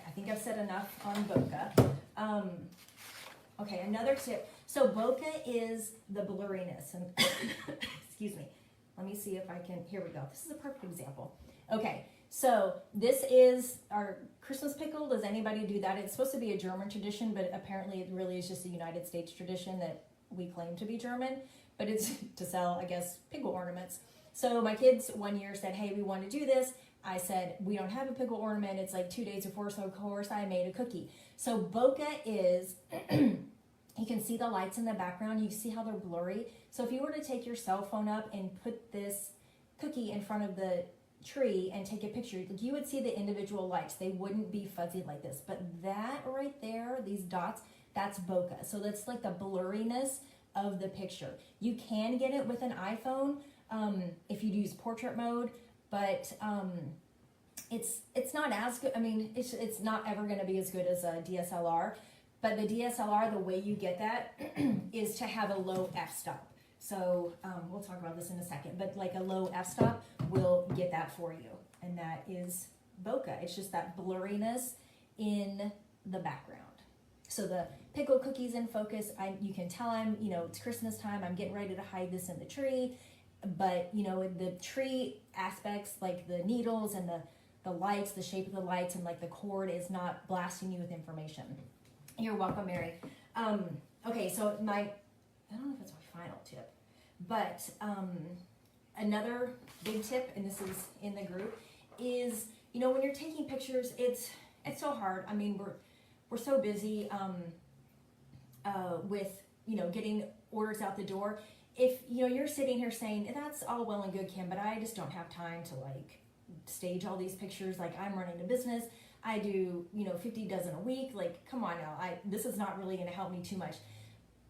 I think I've said enough on bokeh. Okay, another tip. So bokeh is the blurriness, and excuse me, let me see if I can, here we go. This is a perfect example. Okay, so this is our Christmas pickle. Does anybody do that? It's supposed to be a German tradition, but apparently it really is just a United States tradition that we claim to be German, but it's to sell, I guess, pickle ornaments. So my kids one year said, hey, we want to do this. I said, we don't have a pickle ornament. It's like 2 days before, so of course I made a cookie. So bokeh is, you can see the lights in the background. You see how they're blurry. So if you were to take your cell phone up and put this cookie in front of the tree and take a picture, you would see the individual lights. They wouldn't be fuzzy like this. But that right there, these dots, that's bokeh. So that's like the blurriness of the picture. You can get it with an iPhone if you use portrait mode, but it's not as good. I mean, it's not ever going to be as good as a DSLR, but the DSLR, the way you get that is to have a low f-stop. So we'll talk about this in a second, but like a low f-stop will get that for you, and that is bokeh. It's just that blurriness in the background. So the pickle cookies in focus, you can tell it's Christmas time, I'm getting ready to hide this in the tree, but the tree aspects, like the needles and the lights, the shape of the lights, and like the cord is not blasting you with information. You're welcome, Mary. Okay, so I don't know if it's my final tip, but another big tip, and this is in the group, is when you're taking pictures, it's so hard. I mean, we're so busy with getting orders out the door. If you're sitting here saying, that's all well and good, Kim, but I just don't have time to like stage all these pictures. Like, I'm running a business, I do 50 dozen a week. Like, come on now, this is not really going to help me too much.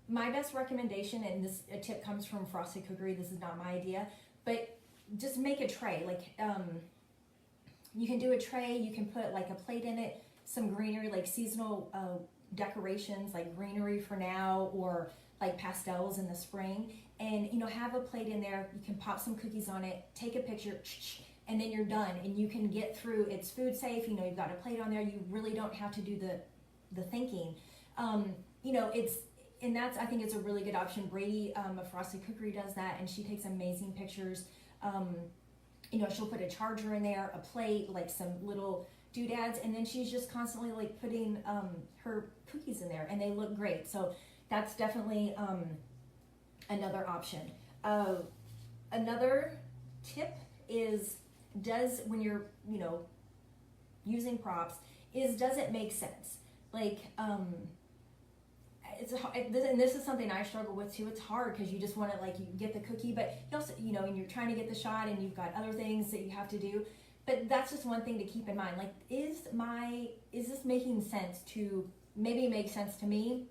My best recommendation, and a tip comes from Frosted Cookery, this is not my idea, but just make a tray. Like, you can do a tray, you can put like a plate in it, some greenery, like seasonal decorations, like greenery for now, or like pastels in the spring, and have a plate in there. You can pop some cookies on it, take a picture, and then you're done, and you can get through. It's food safe. You've got a plate on there. You really don't have to do the thinking. I think it's a really good option. Brady of Frosted Cookery does that, and she takes amazing pictures. She'll put a charger in there, a plate, like some little doodads, and then she's just constantly like putting her cookies in there, and they look great. So that's definitely another option. Another tip is, when you're using props, does it make sense? Like and this is something I struggle with too. It's hard because you just want to, like, you get the cookie, but you also and you're trying to get the shot, and you've got other things that you have to do. But that's just one thing to keep in mind. Like, is this making sense to, maybe it makes sense to me,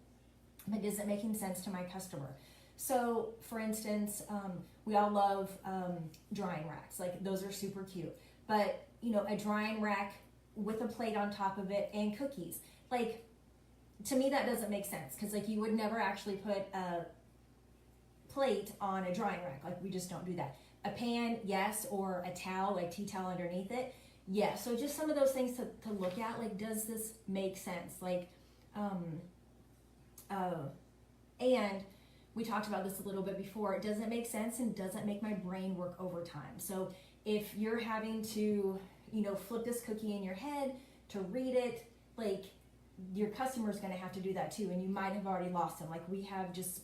but is it making sense to my customer? So, for instance, we all love drying racks. Like, those are super cute. But, a drying rack with a plate on top of it and cookies. Like, to me, that doesn't make sense, because, like, you would never actually put a plate on a drying rack. Like, we just don't do that. A pan, yes, or a towel, like tea towel underneath it, yes. So just some of those things to look at, like, does this make sense? Like, and we talked about this a little bit before, it doesn't make sense and doesn't make my brain work overtime. So if you're having to, flip this cookie in your head to read it, like, your customer's going to have to do that too, and you might have already lost them. Like, we have just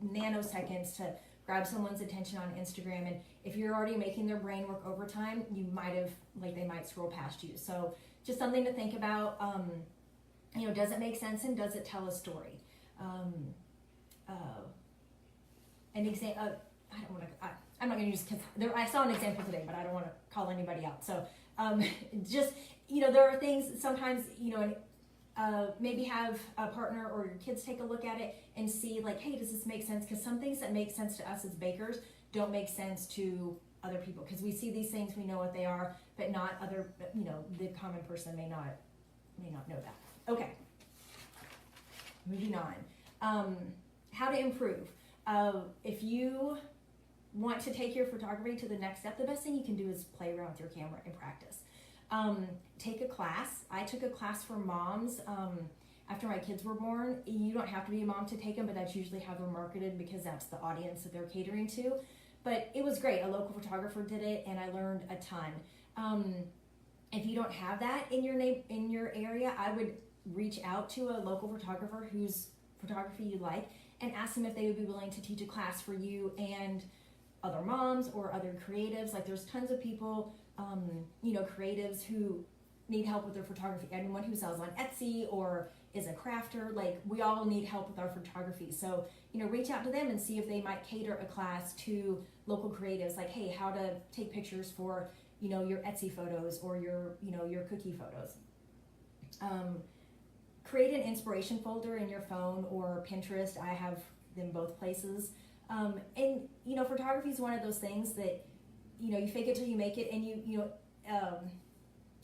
nanoseconds to grab someone's attention on Instagram, and if you're already making their brain work overtime, you might have, like, they might scroll past you. So just something to think about. You know, does it make sense and does it tell a story? An example, I don't want to, I'm not going to use, because I saw an example today, but I don't want to call anybody out. So just, you know, there are things sometimes, you know, maybe have a partner or your kids take a look at it and see, like, hey, does this make sense? Because some things that make sense to us as bakers don't make sense to other people, because we see these things, we know what they are, but not other, you know, the common person may not know that. Okay, moving on. How to improve. If you want to take your photography to the next step, the best thing you can do is play around with your camera and practice. Take a class. I took a class for moms after my kids were born. You don't have to be a mom to take them, but that's usually how they're marketed because that's the audience that they're catering to. But it was great. A local photographer did it, and I learned a ton. If you don't have that in your area, I would reach out to a local photographer whose photography you like and ask them if they would be willing to teach a class for you and other moms or other creatives. Like, there's tons of people, you know, creatives who need help with their photography. Anyone who sells on Etsy or is a crafter, like, we all need help with our photography. So, you know, reach out to them and see if they might cater a class to local creatives, like, hey, how to take pictures for, you know, your Etsy photos or your, you know, your cookie photos. Create an inspiration folder in your phone or Pinterest. I have them both places. And, you know, photography is one of those things that, you know, you fake it till you make it, and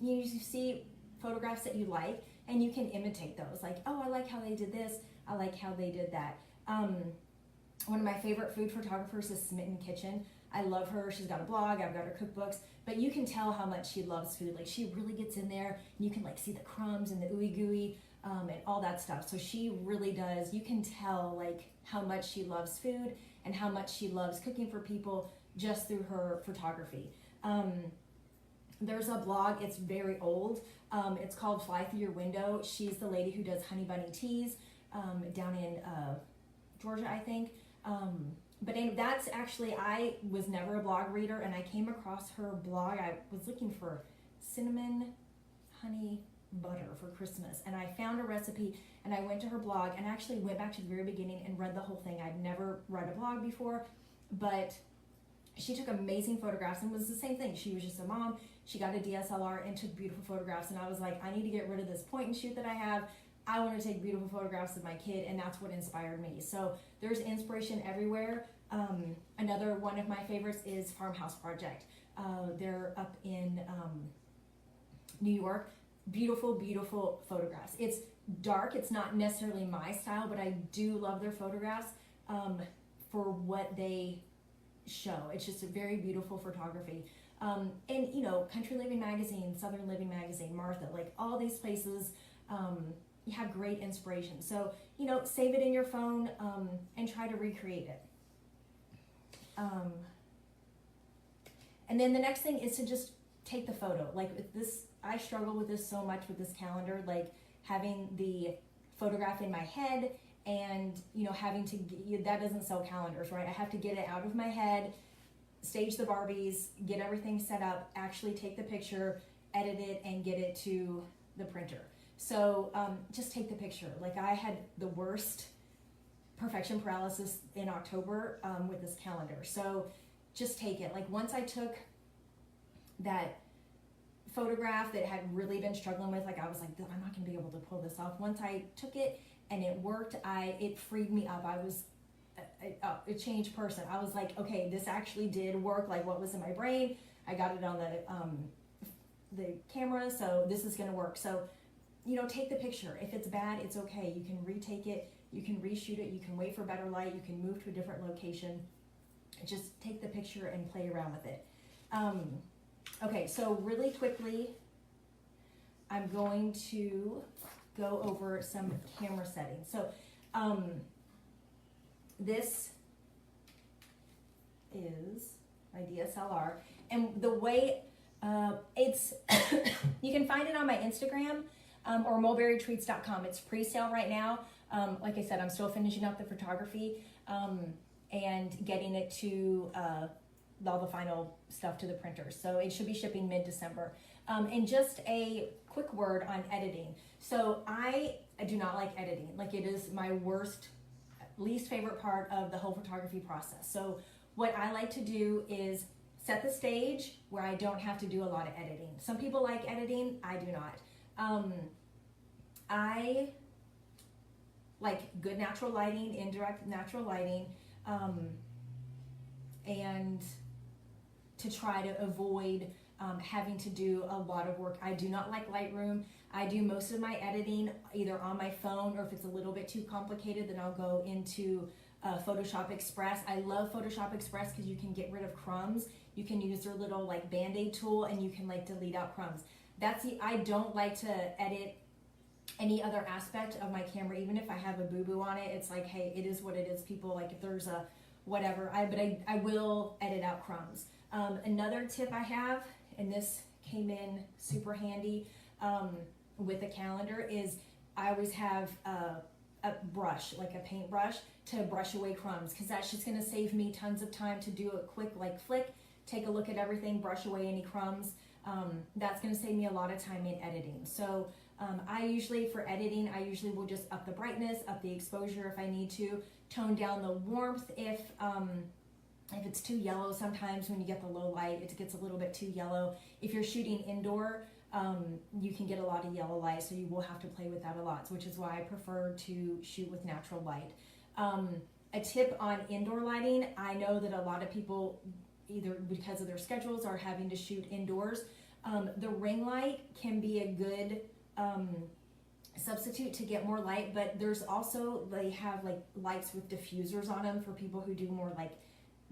you see photographs that you like, and you can imitate those. Like, oh, I like how they did this. I like how they did that. One of my favorite food photographers is Smitten Kitchen. I love her. She's got a blog. I've got her cookbooks. But you can tell how much she loves food. Like, she really gets in there, and you can, like, see the crumbs and the ooey gooey and all that stuff. So she really does. You can tell, like, how much she loves food and how much she loves cooking for people just through her photography. There's a blog. It's very old. It's called Fly Through Your Window. She's the lady who does Honey Bunny Teas down in Georgia, I think. But that's actually, I was never a blog reader, and I came across her blog. I was looking for cinnamon honey butter for Christmas, and I found a recipe, and I went to her blog and actually went back to the very beginning and read the whole thing. I'd never read a blog before, but she took amazing photographs, and was the same thing. She was just a mom. She got a DSLR and took beautiful photographs, and I was like, I need to get rid of this point and shoot that I have. I want to take beautiful photographs of my kid, and that's what inspired me. So there's inspiration everywhere. Another one of my favorites is Farmhouse Project. They're up in New York. Beautiful, beautiful photographs. It's dark. It's not necessarily my style, but I do love their photographs for what they show. It's just a very beautiful photography. And, you know, Country Living Magazine, Southern Living Magazine, Martha, like, all these places, you have great inspiration. So, you know, save it in your phone and try to recreate it. And then the next thing is to just take the photo. Like, with this, I struggle with this so much with this calendar, like having the photograph in my head and, you know, having to, that doesn't sell calendars, right? I have to get it out of my head, stage the Barbies, get everything set up, actually take the picture, edit it, and get it to the printer. So just take the picture. Like, I had the worst perfection paralysis in October with this calendar. So just take it. Like, once I took that photograph that had really been struggling with, like, I was like, I'm not gonna be able to pull this off. Once I took it and it worked, it freed me up. I was a changed person. I was like, okay, this actually did work. Like, what was in my brain, I got it on the camera, so this is gonna work. So, you know, take the picture. If it's bad, it's okay. You can retake it, you can reshoot it, you can wait for better light, you can move to a different location. Just take the picture and play around with it. Okay, so really quickly, I'm going to go over some camera settings. So this is my DSLR, and the way it's, you can find it on my Instagram or mulberrytreats.com. It's pre-sale right now. Like I said, I'm still finishing up the photography and getting it to all the final stuff to the printers. So it should be shipping mid-December. And just a quick word on editing. So I do not like editing. Like, it is my least favorite part of the whole photography process. So what I like to do is set the stage where I don't have to do a lot of editing. Some people like editing, I do not. I like good natural lighting, indirect natural lighting, and to try to avoid having to do a lot of work. I do not like Lightroom. I do most of my editing either on my phone, or if it's a little bit too complicated, then I'll go into Photoshop Express. I love Photoshop Express because you can get rid of crumbs. You can use their little like Band-Aid tool, and you can like delete out crumbs. I don't like to edit any other aspect of my camera, even if I have a boo-boo on it. It's like, hey, it is what it is, people. Like, if there's a whatever, I will edit out crumbs. Another tip I have, and this came in super handy with a calendar, is I always have a brush, like a paintbrush, to brush away crumbs, because that's just going to save me tons of time to do a quick like flick, take a look at everything, brush away any crumbs. That's going to save me a lot of time in editing. So I usually, for editing, I usually will just up the brightness, up the exposure if I need to, tone down the warmth if it's too yellow. Sometimes when you get the low light, it gets a little bit too yellow. If you're shooting indoor, you can get a lot of yellow light, so you will have to play with that a lot, which is why I prefer to shoot with natural light. A tip on indoor lighting, I know that a lot of people, either because of their schedules, are having to shoot indoors. The ring light can be a good substitute to get more light, but there's also, they have like lights with diffusers on them for people who do more like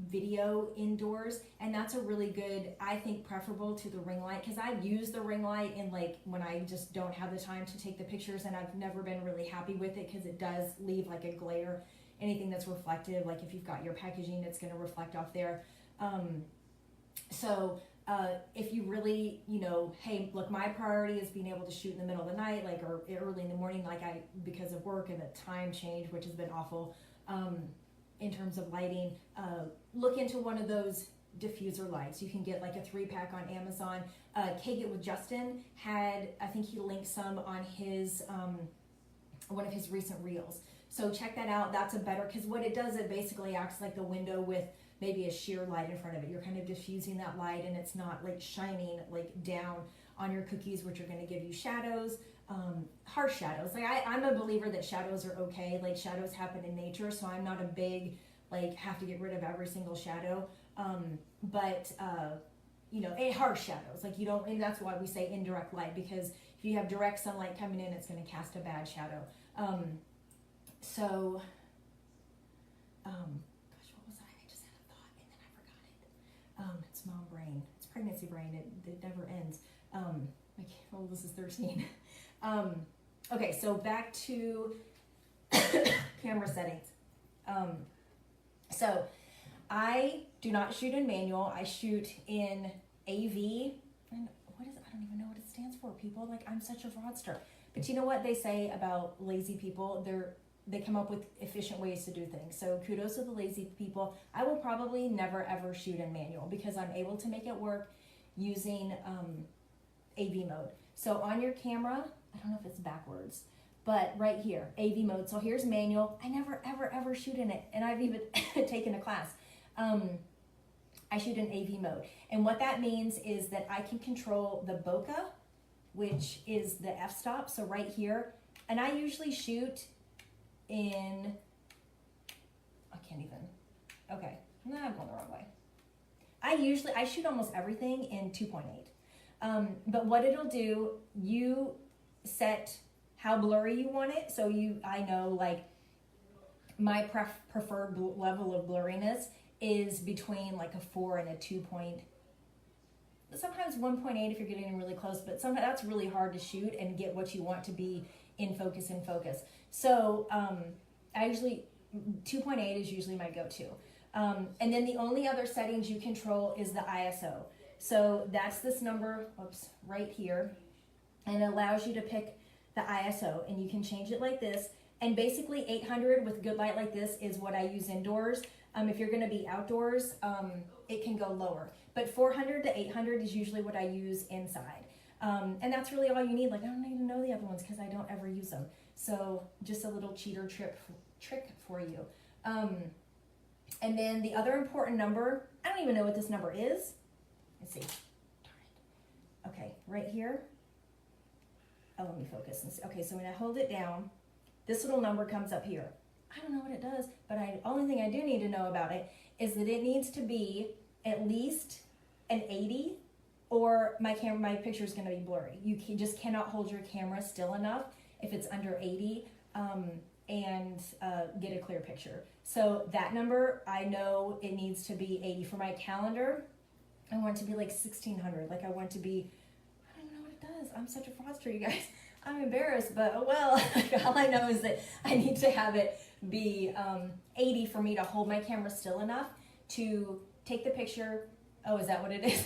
video indoors, and that's a really good, I think, preferable to the ring light, because I've used the ring light in like when I just don't have the time to take the pictures, and I've never been really happy with it because it does leave like a glare. Anything that's reflective, like if you've got your packaging, it's going to reflect off there. If you really, hey, look, my priority is being able to shoot in the middle of the night, like, or early in the morning, like because of work and the time change, which has been awful, in terms of lighting, look into one of those diffuser lights. You can get like a 3-pack on Amazon. Keg It with Justin had, I think he linked some on his, one of his recent reels. So check that out. That's a better, because what it does, it basically acts like the window with maybe a sheer light in front of it. You're kind of diffusing that light, and it's not like shining like down on your cookies, which are going to give you shadows, harsh shadows. Like I'm a believer that shadows are okay. Like, shadows happen in nature, so I'm not a big like have to get rid of every single shadow. Harsh shadows, like you don't, and that's why we say indirect light, because if you have direct sunlight coming in, it's going to cast a bad shadow. Gosh, what was I just had a thought and then I forgot it. It's mom brain, it's pregnancy brain, it never ends. This is 13. Okay, so back to camera settings. So I do not shoot in manual, I shoot in AV, and I don't even know what it stands for, people. Like, I'm such a fraudster. But you know what they say about lazy people? They come up with efficient ways to do things. So kudos to the lazy people. I will probably never ever shoot in manual, because I'm able to make it work using AV mode. So on your camera, I don't know if it's backwards, but right here, AV mode. So here's manual. I never ever shoot in it, and I've even taken a class. I shoot in AV mode, and what that means is that I can control the bokeh, which is the f-stop. So right here, and I usually shoot in, I can't even, okay, no, I'm going the wrong way. I shoot almost everything in 2.8. But what it'll do, you set how blurry you want it. So I know like my preferred level of blurriness is between like a 4 and a 2. Sometimes 1.8 if you're getting really close, but sometimes that's really hard to shoot and get what you want to be in focus. So I usually, 2.8 is usually my go-to. And then the only other settings you control is the ISO. So that's this number, right here, and it allows you to pick the ISO, and you can change it like this. And basically 800 with good light like this is what I use indoors. If you're gonna be outdoors, it can go lower. But 400 to 800 is usually what I use inside. And that's really all you need. Like, I don't even know the other ones because I don't ever use them. So just a little cheater trick for you. And then the other important number, I don't even know what this number is. Let's see. Okay, right here. Oh, let me focus. Okay, so when I hold it down, this little number comes up here. I don't know what it does, but only thing I do need to know about it is that it needs to be at least an 80, or my picture is going to be blurry. You just cannot hold your camera still enough if it's under 80 and get a clear picture. So that number, I know it needs to be 80. For my calendar, I want it to be like 1600. Like I want to be, I don't even know what it does. I'm such a fraudster, you guys. I'm embarrassed, but oh well. All I know is that I need to have it be 80 for me to hold my camera still enough to take the picture. Oh, is that what it is?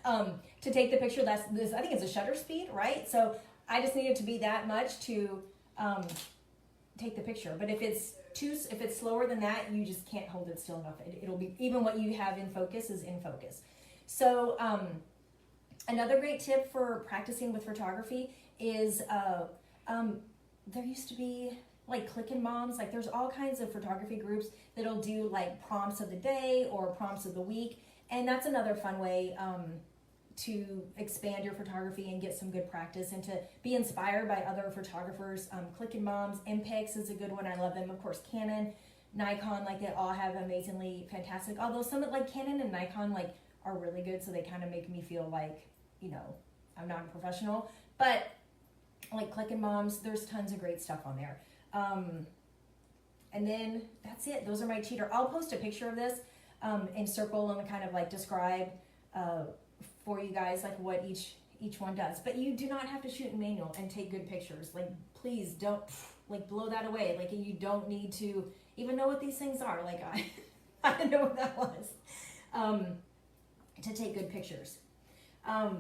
To take the picture, I think it's a shutter speed, right? So I just need it to be that much to take the picture. But if it's slower than that, you just can't hold it still enough. It'll be, even what you have in focus is in focus. So another great tip for practicing with photography is there used to be like Clickin' Moms. Like there's all kinds of photography groups that'll do like prompts of the day or prompts of the week. And that's another fun way to expand your photography and get some good practice and to be inspired by other photographers. Clickin' Moms, MPix is a good one. I love them. Of course, Canon, Nikon, like they all have amazingly fantastic. Although some like Canon and Nikon like are really good, so they kind of make me feel like, you know, I'm not a professional. But like Clickin' Moms, there's tons of great stuff on there. And then that's it. Those are my cheater. I'll post a picture of this and circle and kind of like describe for you guys like what each one does. But you do not have to shoot in manual and take good pictures. Like please don't like blow that away. Like you don't need to even know what these things are. Like I didn't know what that was to take good pictures. Sorry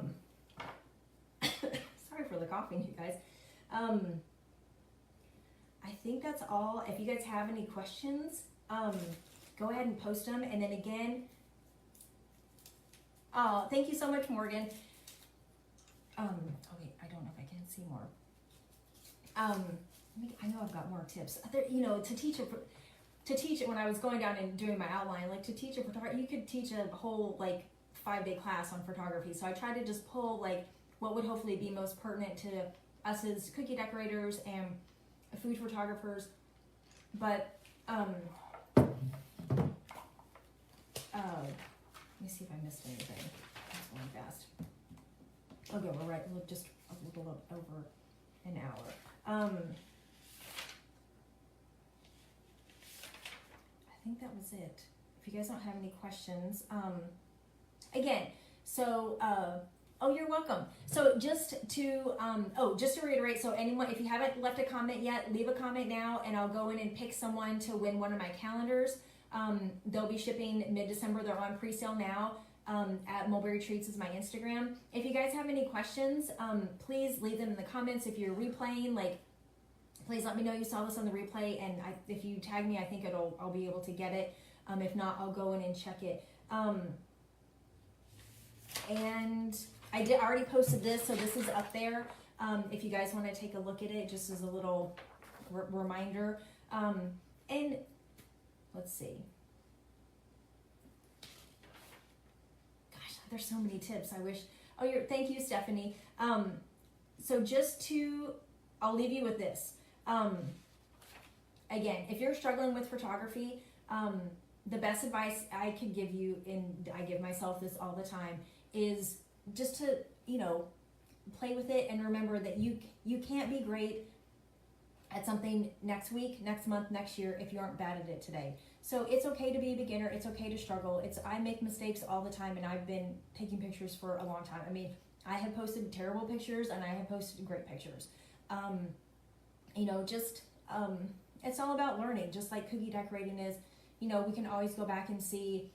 for the coughing, you guys. I think that's all. If you guys have any questions, go ahead and post them. And then again, oh, thank you so much, Morgan. Oh wait, I don't know if I can see more. I know I've got more tips. You know, to teach it when I was going down and doing my outline, like to teach a photography, you could teach a whole like 5-day class on photography. So I tried to just pull like what would hopefully be most pertinent to us as cookie decorators and food photographers. But let me see if I missed anything. That's going fast. Okay, we're right. We're just a little over an hour. I think that was it. If you guys don't have any questions, again, so oh, you're welcome. So just to reiterate, so anyone, if you haven't left a comment yet, leave a comment now, and I'll go in and pick someone to win one of my calendars. They'll be shipping mid-December. They're on pre-sale now. At Mulberry Treats is my Instagram. If you guys have any questions, please leave them in the comments. If you're replaying, like, please let me know you saw this on the replay, and if you tag me, I think I'll be able to get it. If not, I'll go in and check it. And I already posted this, so this is up there. If you guys want to take a look at it, just as a little reminder. And let's see. Gosh, there's so many tips. I wish. Oh, thank you, Stephanie. So I'll leave you with this. Again, if you're struggling with photography, the best advice I could give you, and I give myself this all the time, is just to, you know, play with it and remember that you can't be great at something next week, next month, next year if you aren't bad at it today. So it's okay to be a beginner. It's okay to struggle. I make mistakes all the time, and I've been taking pictures for a long time. I mean, I have posted terrible pictures and I have posted great pictures. You know, just it's all about learning, just like cookie decorating is. You know, we can always go back and see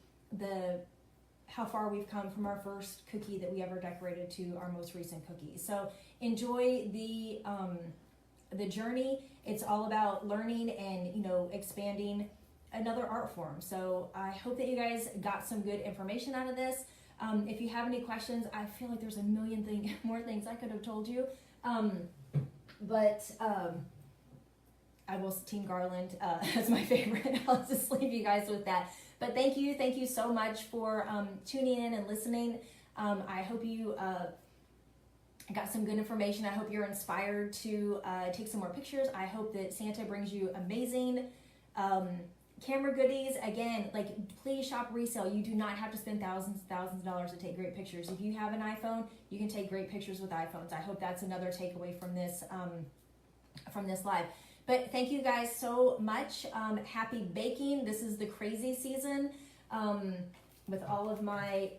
how far we've come from our first cookie that we ever decorated to our most recent cookie. So enjoy the journey. It's all about learning and, you know, expanding another art form. So I hope that you guys got some good information out of this. If you have any questions, I feel like there's a million more things I could have told you. But I will, Team Garland as my favorite. I'll just leave you guys with that. But thank you so much for tuning in and listening. I hope you got some good information. I hope you're inspired to take some more pictures. I hope that Santa brings you amazing camera goodies. Again, like, please shop resale. You do not have to spend thousands of dollars to take great pictures. If you have an iPhone, you can take great pictures with iPhones. I hope that's another takeaway from this live. But thank you guys so much. Happy baking. This is the crazy season with all of my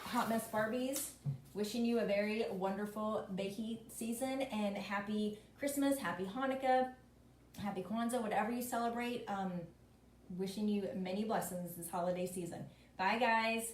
Hot Mess Barbies. Wishing you a very wonderful baking season, and happy Christmas, happy Hanukkah, happy Kwanzaa, whatever you celebrate. Wishing you many blessings this holiday season. Bye, guys.